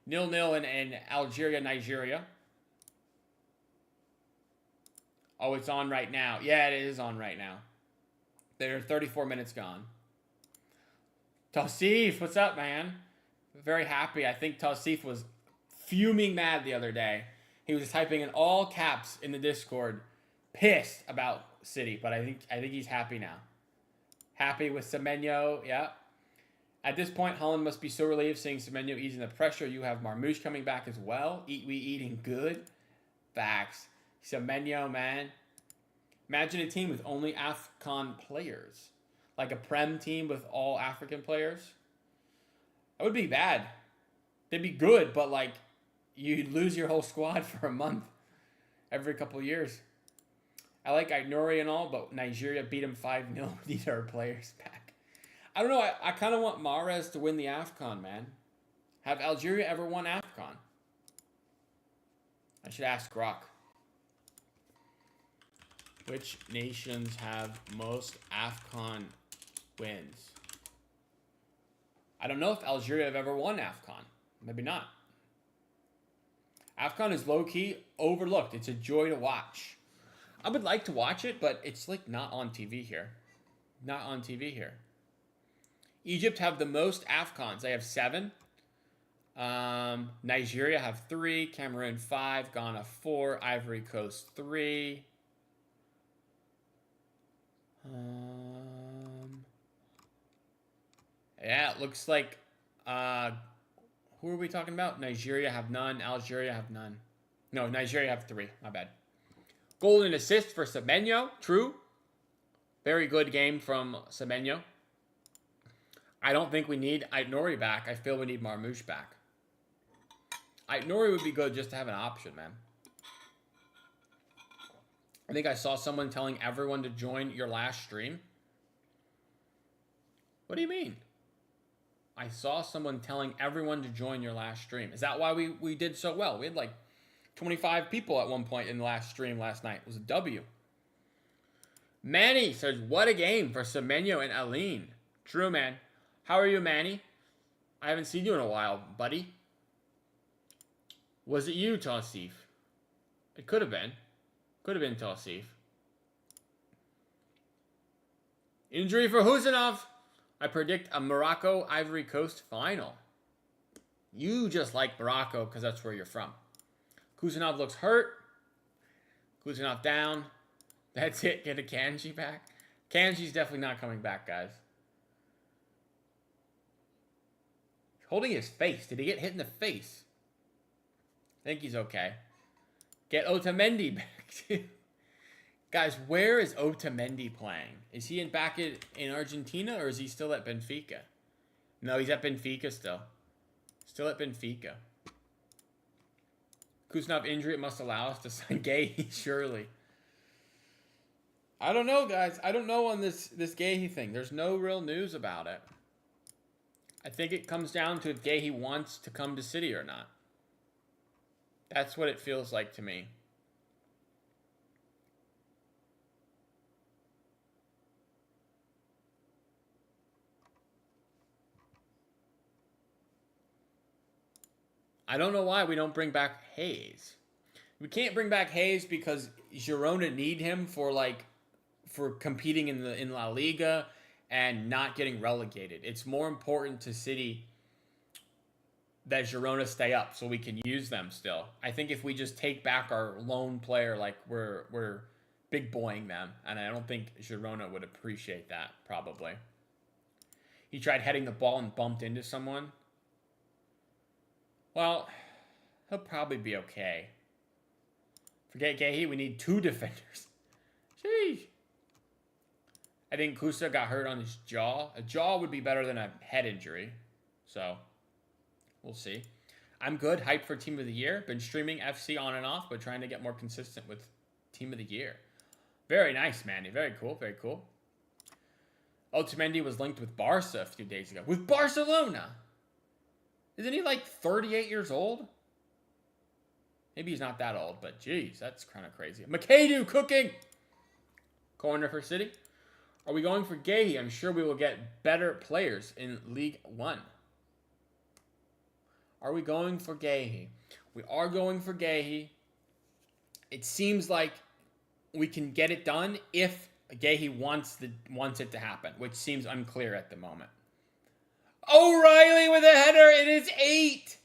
A: 0-0 in Algeria, Nigeria. Oh, it's on right now. Yeah, it is on right now. There are 34 minutes gone. Tausif, what's up, man? Very happy. I think Tausif was fuming mad the other day. He was typing in all caps in the Discord, pissed about City, but I think he's happy now. Happy with Semenyo, yeah. At this point, Holland must be so relieved seeing Semenyo easing the pressure. You have Marmouche coming back as well. We eating good. Facts. Semenyo, man. Imagine a team with only AFCON players. Like a Prem team with all African players. That would be bad. They'd be good, but like you'd lose your whole squad for a month every couple of years. I like Ainori and all, but Nigeria beat him 5-0. We need our players back. I don't know. I kind of want Mahrez to win the AFCON, man. Have Algeria ever won AFCON? I should ask Rock. Which nations have most AFCON wins? I don't know if Algeria have ever won AFCON. Maybe not. AFCON is low-key overlooked. It's a joy to watch. I would like to watch it, but it's like not on TV here. Not on TV here. Egypt have the most AFCONs. They have 7. Nigeria have 3. Cameroon 5. Ghana 4. Ivory Coast 3. Yeah, it looks like who are we talking about? Nigeria have none. Algeria have none. No, Nigeria have 3. My bad. Golden assist for Semenyo. True. Very good game from Semenyo. I don't think we need Ainori back. I feel we need Marmouche back. Ainori would be good just to have an option, man. I think I saw someone telling everyone to join your last stream. What do you mean? I saw someone telling everyone to join your last stream. Is that why we did so well? We had like 25 people at one point in the last stream last night. It was a W. Manny says, what a game for Semenyo and Aline. True, man. How are you, Manny? I haven't seen you in a while, buddy. Was it you, Tassif? It could have been. Could have been Tassif. Injury for Husanov. I predict a Morocco-Ivory Coast final. You just like Morocco because that's where you're from. Kuzanov looks hurt. Kuzanov down. That's it. Get a Kanji back. Kanji's definitely not coming back, guys. Holding his face. Did he get hit in the face? I think he's okay. Get Otamendi back, too. Guys, where is Otamendi playing? Is he back in Argentina, or is he still at Benfica? No, he's at Benfica still. Still at Benfica. Kuznov injury, it must allow us to sign Gay, surely. I don't know, guys. I don't know on this Gay thing. There's no real news about it. I think it comes down to if Gay wants to come to City or not. That's what it feels like to me. I don't know why we don't bring back Hayes. We can't bring back Hayes because Girona need him for competing in La Liga and not getting relegated. It's more important to City that Girona stay up so we can use them still. I think if we just take back our lone player, like we're big boying them, and I don't think Girona would appreciate that, probably. He tried heading the ball and bumped into someone. Well, he'll probably be okay. Forget Gehi, we need 2 defenders. Sheesh. I think Kusa got hurt on his jaw. A jaw would be better than a head injury. So, we'll see. I'm good. Hyped for Team of the Year. Been streaming FC on and off, but trying to get more consistent with Team of the Year. Very nice, Manny. Very cool. Very cool. Otamendi was linked with Barca a few days ago. With Barcelona! Isn't he like 38 years old? Maybe he's not that old, but geez, that's kind of crazy. Makadu cooking! Corner for City. Are we going for Gehi? I'm sure we will get better players in League 1. Are we going for Gehi? We are going for Gehi. It seems like we can get it done if Gehi wants it to happen, which seems unclear at the moment. O'Reilly with a header. It is 8.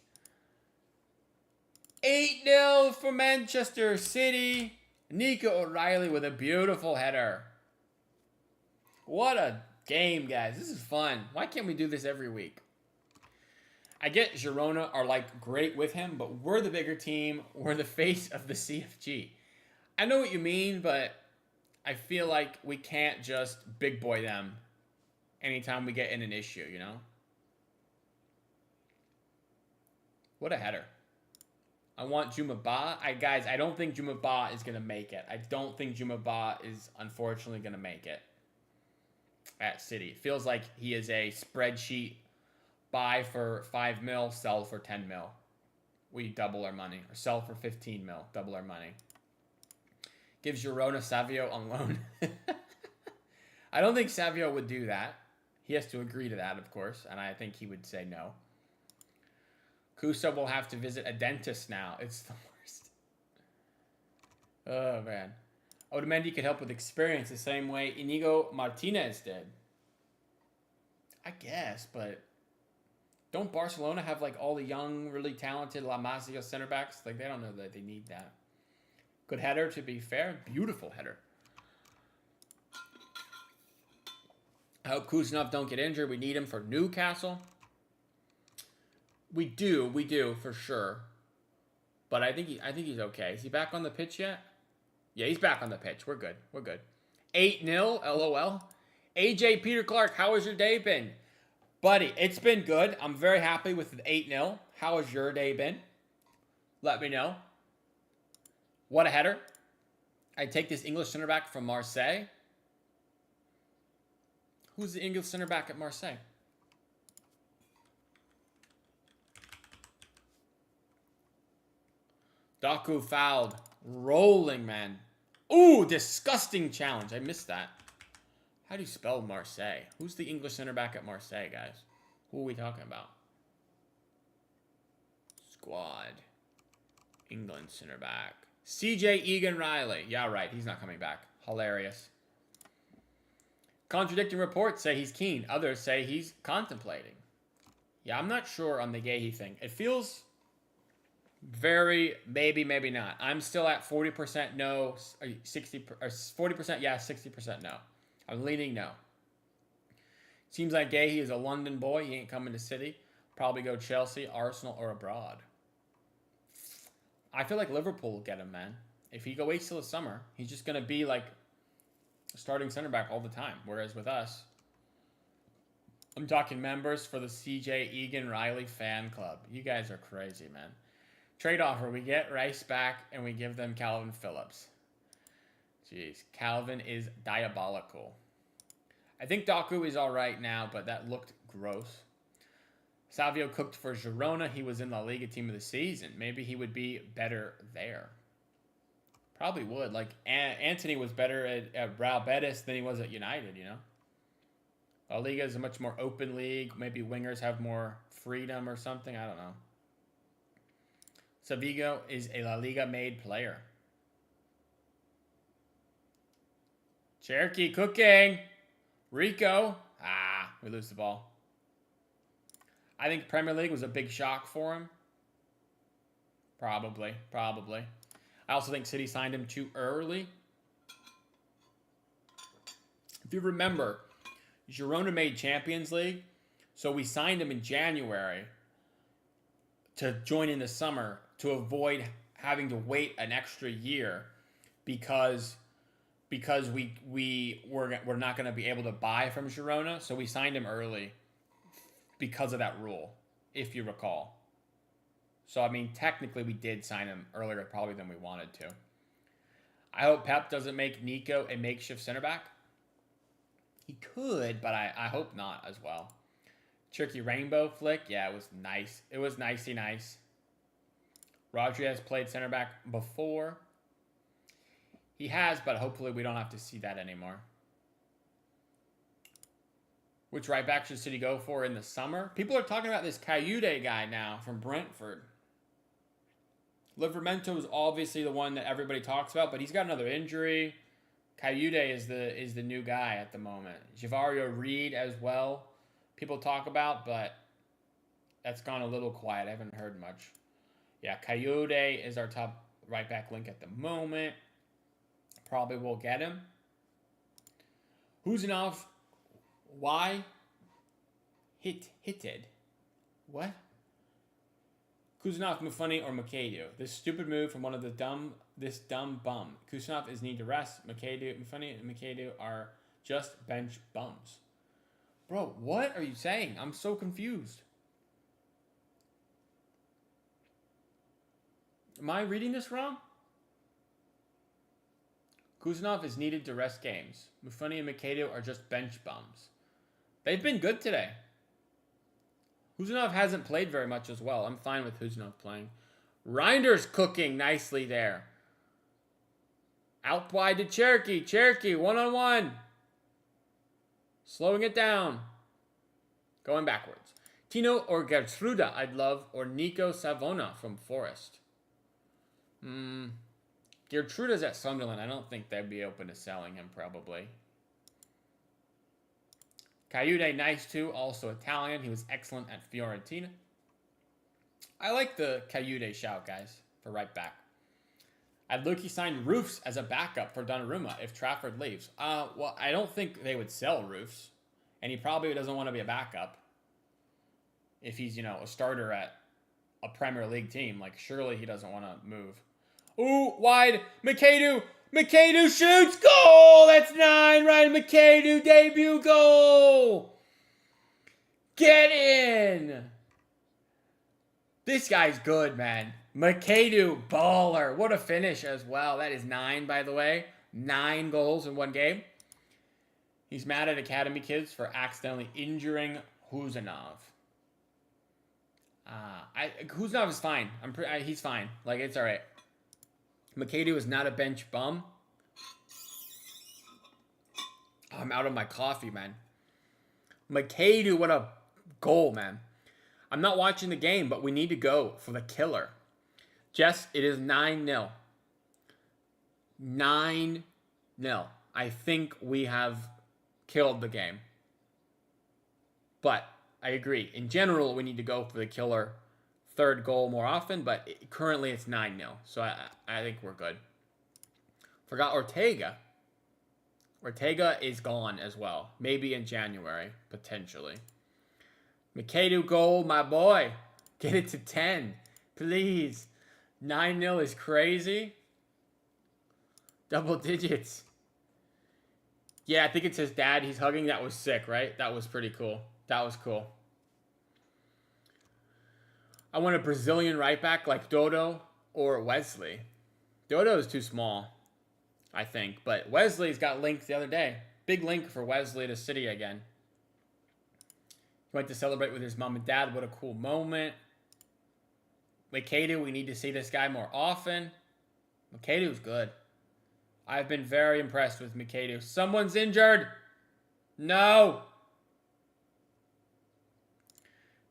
A: 8-0 for Manchester City. Nico O'Reilly with a beautiful header. What a game, guys. This is fun. Why can't we do this every week? I get Girona are like great with him, but we're the bigger team. We're the face of the CFG. I know what you mean, but I feel like we can't just big boy them anytime we get in an issue, you know? What a header. I want Juma Ba. Guys, I don't think Juma Ba is going to make it. I don't think Juma Ba is unfortunately going to make it at City. It feels like he is a spreadsheet buy for 5 mil, sell for 10 mil. We double our money. Or sell for 15 mil, double our money. Gives Girona Savio on loan. I don't think Savio would do that. He has to agree to that, of course, and I think he would say no. Kusa will have to visit a dentist now. It's the worst. Oh, man. Otamendi could help with experience the same way Inigo Martinez did. I guess, but don't Barcelona have, like, all the young, really talented La Masia center backs? Like, they don't know that they need that. Good header, to be fair. Beautiful header. I hope Kuznov don't get injured. We need him for Newcastle. We do, for sure. But I think he's okay. Is he back on the pitch yet? Yeah, he's back on the pitch. We're good. 8-0, LOL. AJ Peter Clark, how has your day been? Buddy, it's been good. I'm very happy with the 8-0. How has your day been? Let me know. What a header. I take this English center back from Marseille. Who's the English center back at Marseille? Doku fouled. Rolling, man. Ooh, disgusting challenge. I missed that. How do you spell Marseille? Who's the English center back at Marseille, guys? Who are we talking about? Squad. England center back. CJ Egan Riley. Yeah, right. He's not coming back. Hilarious. Contradicting reports say he's keen. Others say he's contemplating. Yeah, I'm not sure on the Gahey thing. It feels very maybe, maybe not. I'm still at 40% no, 60 or 40% yeah, 60% no. I'm leaning no. Seems like Gahey is a London boy. He ain't coming to City. Probably go Chelsea, Arsenal, or abroad. I feel like Liverpool will get him, man. If he waits till the summer, he's just going to be like a starting center back all the time. Whereas with us, I'm talking members for the CJ Egan Riley fan club. You guys are crazy, man. Trade offer. We get Rice back and we give them Calvin Phillips. Jeez. Calvin is diabolical. I think Doku is all right now, but that looked gross. Savio cooked for Girona. He was in La Liga team of the season. Maybe he would be better there. Probably would. Like, Anthony was better at Real Betis than he was at United, you know? La Liga is a much more open league. Maybe wingers have more freedom or something. I don't know. Savigo is a La Liga-made player. Cherokee cooking. Rico. Ah, we lose the ball. I think Premier League was a big shock for him. Probably. I also think City signed him too early. If you remember, Girona made Champions League, so we signed him in January to join in the summer to avoid having to wait an extra year because we're not going to be able to buy from Girona, so we signed him early because of that rule, if you recall. So, I mean, technically we did sign him earlier probably than we wanted to. I hope Pep doesn't make Nico a makeshift center back. He could, but I hope not as well. Tricky rainbow flick. Yeah, it was nice. It was nicey nice. Rodri has played center back before. He has, but hopefully we don't have to see that anymore. Which right back should City go for in the summer? People are talking about this Cayude guy now from Brentford. Livramento is obviously the one that everybody talks about, but he's got another injury. Cayude is the new guy at the moment. Javario Reed as well. People talk about, but that's gone a little quiet. I haven't heard much. Yeah, Cayude is our top right back link at the moment. Probably will get him. Huzanov. Why? Hitted. What? Kuznetsov, Mufuni, or Makadu. This stupid move from one of this dumb bum. Kuznetsov is need to rest. Mufuni, and Makadu are just bench bums. Bro, what are you saying? I'm so confused. Am I reading this wrong? Kuznetsov is needed to rest games. Mufuni and Makadu are just bench bums. They've been good today. Kuznetsov hasn't played very much as well. I'm fine with Kuznetsov playing. Reinder's cooking nicely there. Out wide to Cherokee. Cherokee, one-on-one. Slowing it down. Going backwards. Tino or Gertruda, I'd love. Or Nico Savona from Forest. Gertruda's at Sunderland. I don't think they'd be open to selling him, probably. Cayude, nice too. Also Italian. He was excellent at Fiorentina. I like the Cayude shout, guys, for right back. I'd look he signed Roofs as a backup for Donnarumma if Trafford leaves. Well, I don't think they would sell Roofs. And he probably doesn't want to be a backup. If he's, a starter at a Premier League team. Like, surely he doesn't want to move. Ooh, wide. Makadu. Makadu shoots. Goal! That's 9. Ryan Makadu, debut goal! Get in! This guy's good, man. Makadu, baller. What a finish as well. That is 9, by the way. 9 goals in one game. He's mad at Academy kids for accidentally injuring Huzanov. Huzanov is fine. He's fine. Like, it's all right. Makadu is not a bench bum. Oh, I'm out of my coffee, man. Makadu, what a goal, man. I'm not watching the game, but we need to go for the killer. Jess, it is 9-0. 9-0. I think we have killed the game. But I agree. In general, we need to go for the killer third goal more often, but currently it's 9-0. So I think we're good. Forgot Ortega. Ortega is gone as well. Maybe in January, potentially. Makadu goal, my boy. Get it to 10. Please. 9-0 is crazy. Double digits. Yeah, I think it's his dad. He's hugging. That was sick, right? That was pretty cool. That was cool. I want a Brazilian right back like Dodo or Wesley. Dodo is too small, I think. But Wesley's got linked the other day. Big link for Wesley to City again. He went to celebrate with his mom and dad. What a cool moment. Makadu, we need to see this guy more often. Makadu's good. I've been very impressed with Makadu. Someone's injured. No.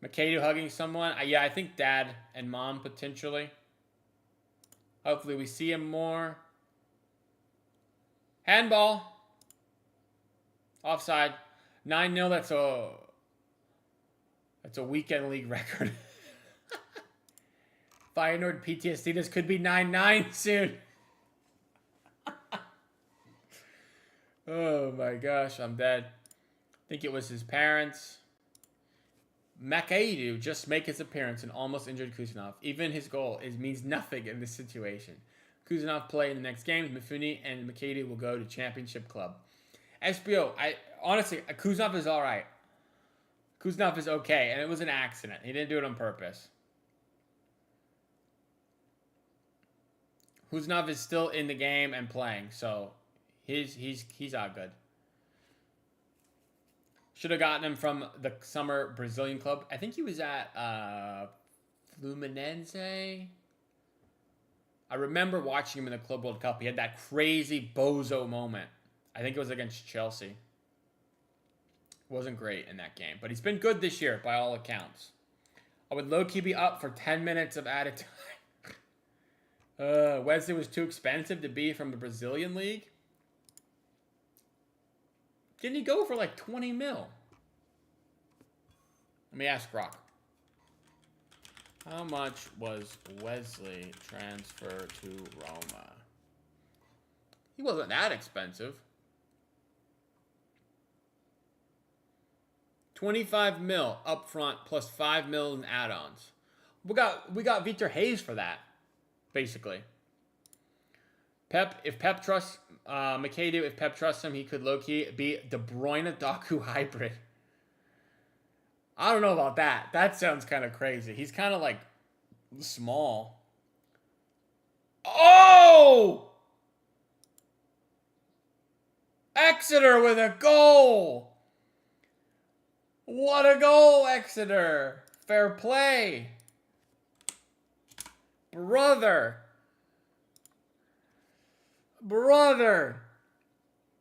A: Makadu hugging someone. Yeah, I think dad and mom potentially. Hopefully we see him more. Handball. Offside. 9-0. That's a weekend league record. Feyenoord PTSD. This could be 9-9 soon. Oh my gosh, I'm dead. I think it was his parents. Makadu just make his appearance and almost injured Kuznetsov. Even his goal means nothing in this situation. Kuznetsov play in the next games. Mifuni and Makadu will go to Championship Club. SBO, honestly, Kuznetsov is all right. Kuznetsov is okay, and it was an accident. He didn't do it on purpose. Kuznetsov is still in the game and playing, so he's all good. Should have gotten him from the summer Brazilian club. I think he was at Fluminense. I remember watching him in the Club World Cup. He had that crazy bozo moment. I think it was against Chelsea. Wasn't great in that game, but he's been good this year by all accounts. I would low-key be up for 10 minutes of added time. Wesley was too expensive to be from the Brazilian league. Didn't he go for like 20 mil? Let me ask Rock. How much was Wesley transferred to Roma? He wasn't that expensive. 25 mil up front plus 5 mil in add-ons. We got Victor Hayes for that, basically. If Pep trusts McAdoo, if Pep trusts him, he could low-key be De Bruyne Doku hybrid. I don't know about that. That sounds kind of crazy. He's kind of like small. Oh! Exeter with a goal! What a goal, Exeter! Fair play. Brother.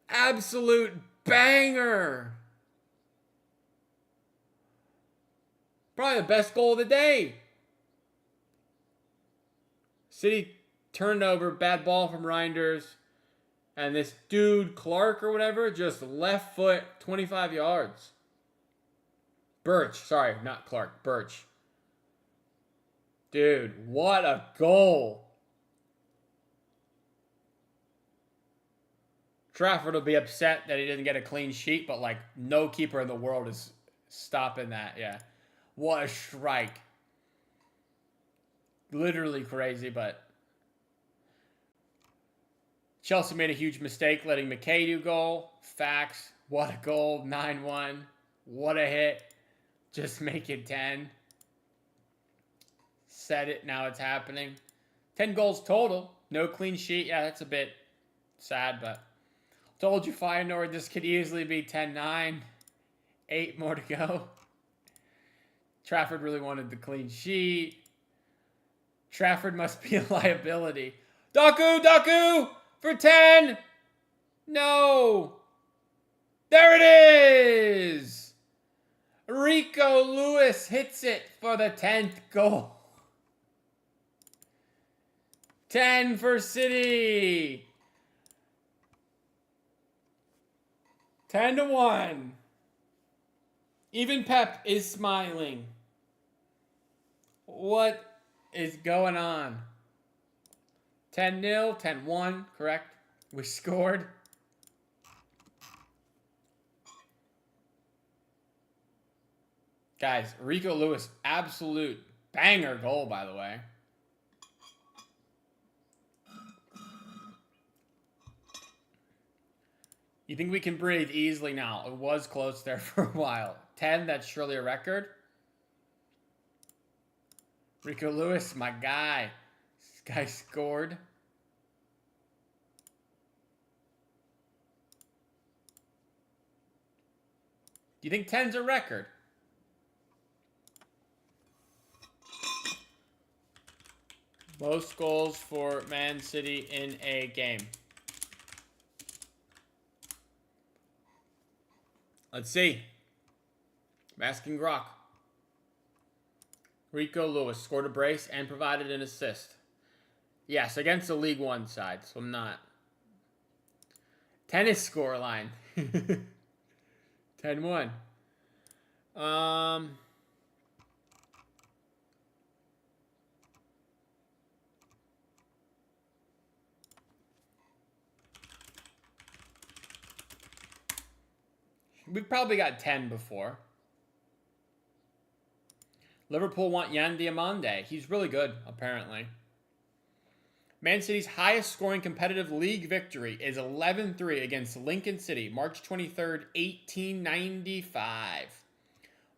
A: Absolute banger. Probably the best goal of the day. City turned over, bad ball from Reinders. And this dude, Clark or whatever, just left foot 25 yards. Birch. Sorry, not Clark. Birch. Dude, what a goal. Trafford will be upset that he didn't get a clean sheet, but like no keeper in the world is stopping that. Yeah. What a strike. Literally crazy, but Chelsea made a huge mistake letting McAdoo go. Facts. What a goal. 9-1. What a hit. Just make it 10. Said it. Now it's happening. 10 goals total. No clean sheet. Yeah, that's a bit sad, but told you, Feyenoord, this could easily be 10-9. 8 more to go. Trafford really wanted the clean sheet. Trafford must be a liability. Doku for 10. No. There it is. Rico Lewis hits it for the 10th goal. 10 for City. 10-1. Even Pep is smiling. What is going on? 10-0, 10-1, correct? We scored. Guys, Rico Lewis, absolute banger goal, by the way. You think we can breathe easily now? It was close there for a while. 10, that's surely a record. Rico Lewis, my guy. This guy scored. Do you think 10's a record? Most goals for Man City in a game. Let's see. I'm asking Grok. Rico Lewis scored a brace and provided an assist. Yes, against the League One side, so I'm not. Tennis scoreline. 10-1. We've probably got 10 before. Liverpool want Yan Diomande. He's really good, apparently. Man City's highest scoring competitive league victory is 11-3 against Lincoln City, March 23rd, 1895.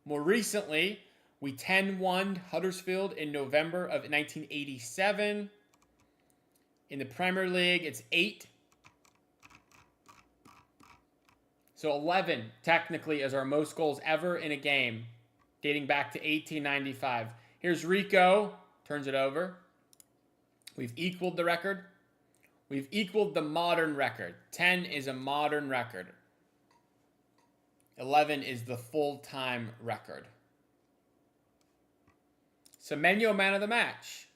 A: More recently, we 10-1 Huddersfield in November of 1987. In the Premier League, it's 8. So 11, technically, is our most goals ever in a game, dating back to 1895. Here's Rico. Turns it over. We've equaled the record. We've equaled the modern record. 10 is a modern record. 11 is the full-time record. Semenyo, man of the match.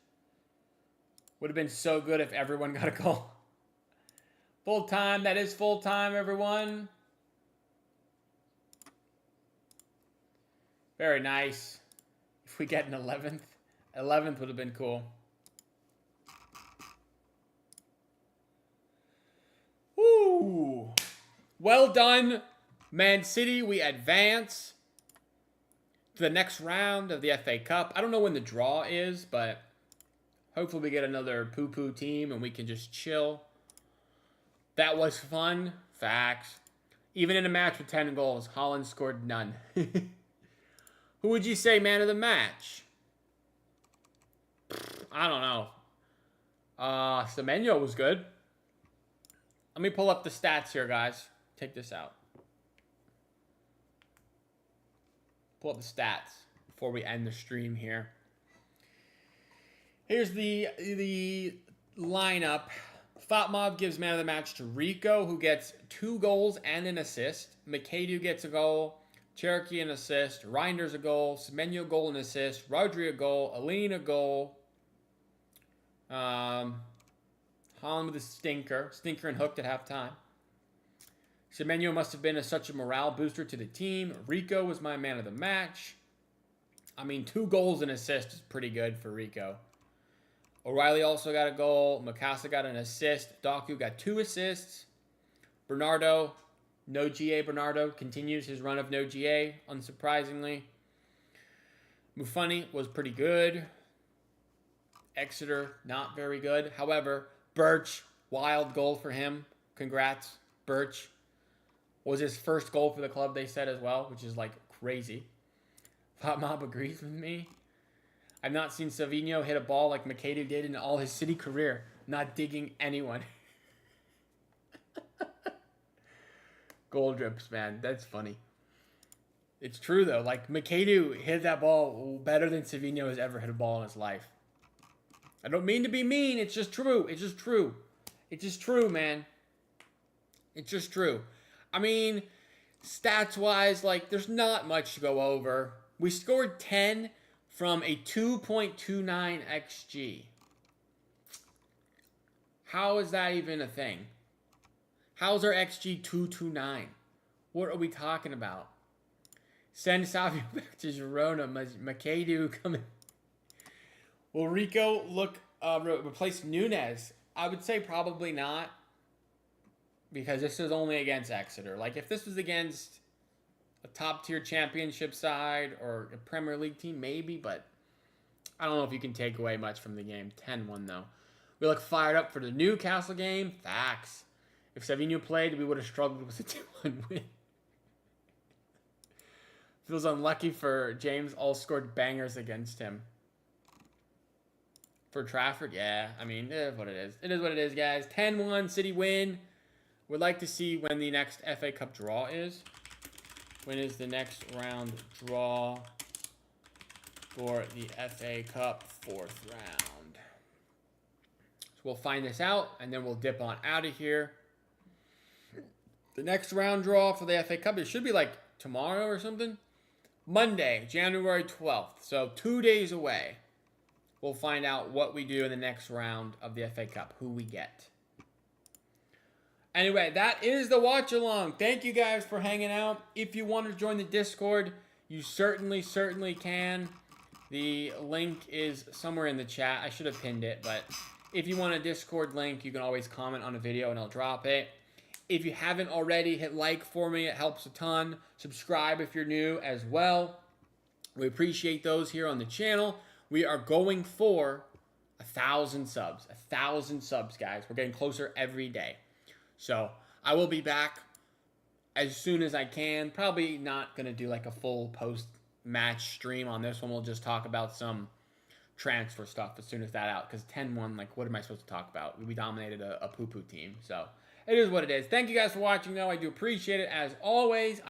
A: Would have been so good if everyone got a goal. Full-time, that is full-time, everyone. Very nice. If we get an 11th. 11th would have been cool. Woo! Well done, Man City. We advance. for the next round of the FA Cup. I don't know when the draw is, but hopefully we get another poo-poo team and we can just chill. That was fun. Facts. Even in a match with 10 goals, Holland scored none. Who would you say man of the match? I don't know. Semenyo was good. Let me pull up the stats here, guys. Take this out. Pull up the stats before we end the stream here. Here's the lineup. Fatmov gives man of the match to Rico, who gets 2 goals and an assist. McAdoo gets a goal. Cherokee an assist. Reinders a goal. Semenyo goal and assist. Rodri a goal. Aline a goal. Holland with a stinker. Stinker and hooked at halftime. Semenyo must have been such a morale booster to the team. Rico was my man of the match. I mean, 2 goals and assists is pretty good for Rico. O'Reilly also got a goal. Mikasa got an assist. Doku got 2 assists. Bernardo, no GA Bernardo, continues his run of no GA, unsurprisingly. Mufani was pretty good. Exeter, not very good. However, Birch, wild goal for him. Congrats, Birch. Was his first goal for the club, they said as well, which is like crazy. Fatmob agrees with me. I've not seen Savinho hit a ball like McAdoo did in all his City career. Not digging anyone. Goal drips, man. That's funny. It's true, though. Like, McAdoo hit that ball better than Savinho has ever hit a ball in his life. I don't mean to be mean. It's just true. It's just true. It's just true, man. It's just true. I mean, stats-wise, like, there's not much to go over. We scored 10 from a 2.29 XG. How is that even a thing? How's our XG 229? What are we talking about? Send Savio back to Girona. McAdoo coming. Will Rico replace Nunez? I would say probably not. Because this is only against Exeter. Like, if this was against a top-tier championship side or a Premier League team, maybe. But I don't know if you can take away much from the game. 10-1, though. We look fired up for the Newcastle game. Facts. If Savinho played, we would have struggled with a 2-1 win. Feels unlucky for James. All scored bangers against him. For Trafford, yeah. I mean, it is what it is. It is what it is, guys. 10-1, City win. Would like to see when the next FA Cup draw is. When is the next round draw for the FA Cup 4th round? So we'll find this out, and then we'll dip on out of here. The next round draw for the FA Cup, it should be like tomorrow or something. Monday, January 12th. So 2 days away. We'll find out what we do in the next round of the FA Cup, who we get. Anyway, that is the watch along. Thank you guys for hanging out. If you want to join the Discord, you certainly can. The link is somewhere in the chat. I should have pinned it, but if you want a Discord link, you can always comment on a video and I'll drop it. If you haven't already, hit like for me. It helps a ton. Subscribe if you're new as well. We appreciate those here on the channel. We are going for 1,000 subs. 1,000 subs, guys. We're getting closer every day. So I will be back as soon as I can. Probably not going to do like a full post-match stream on this one. We'll just talk about some transfer stuff as soon as that out. Because 10-1, like, what am I supposed to talk about? We dominated a poo-poo team. So it is what it is. Thank you guys for watching, though. I do appreciate it as always.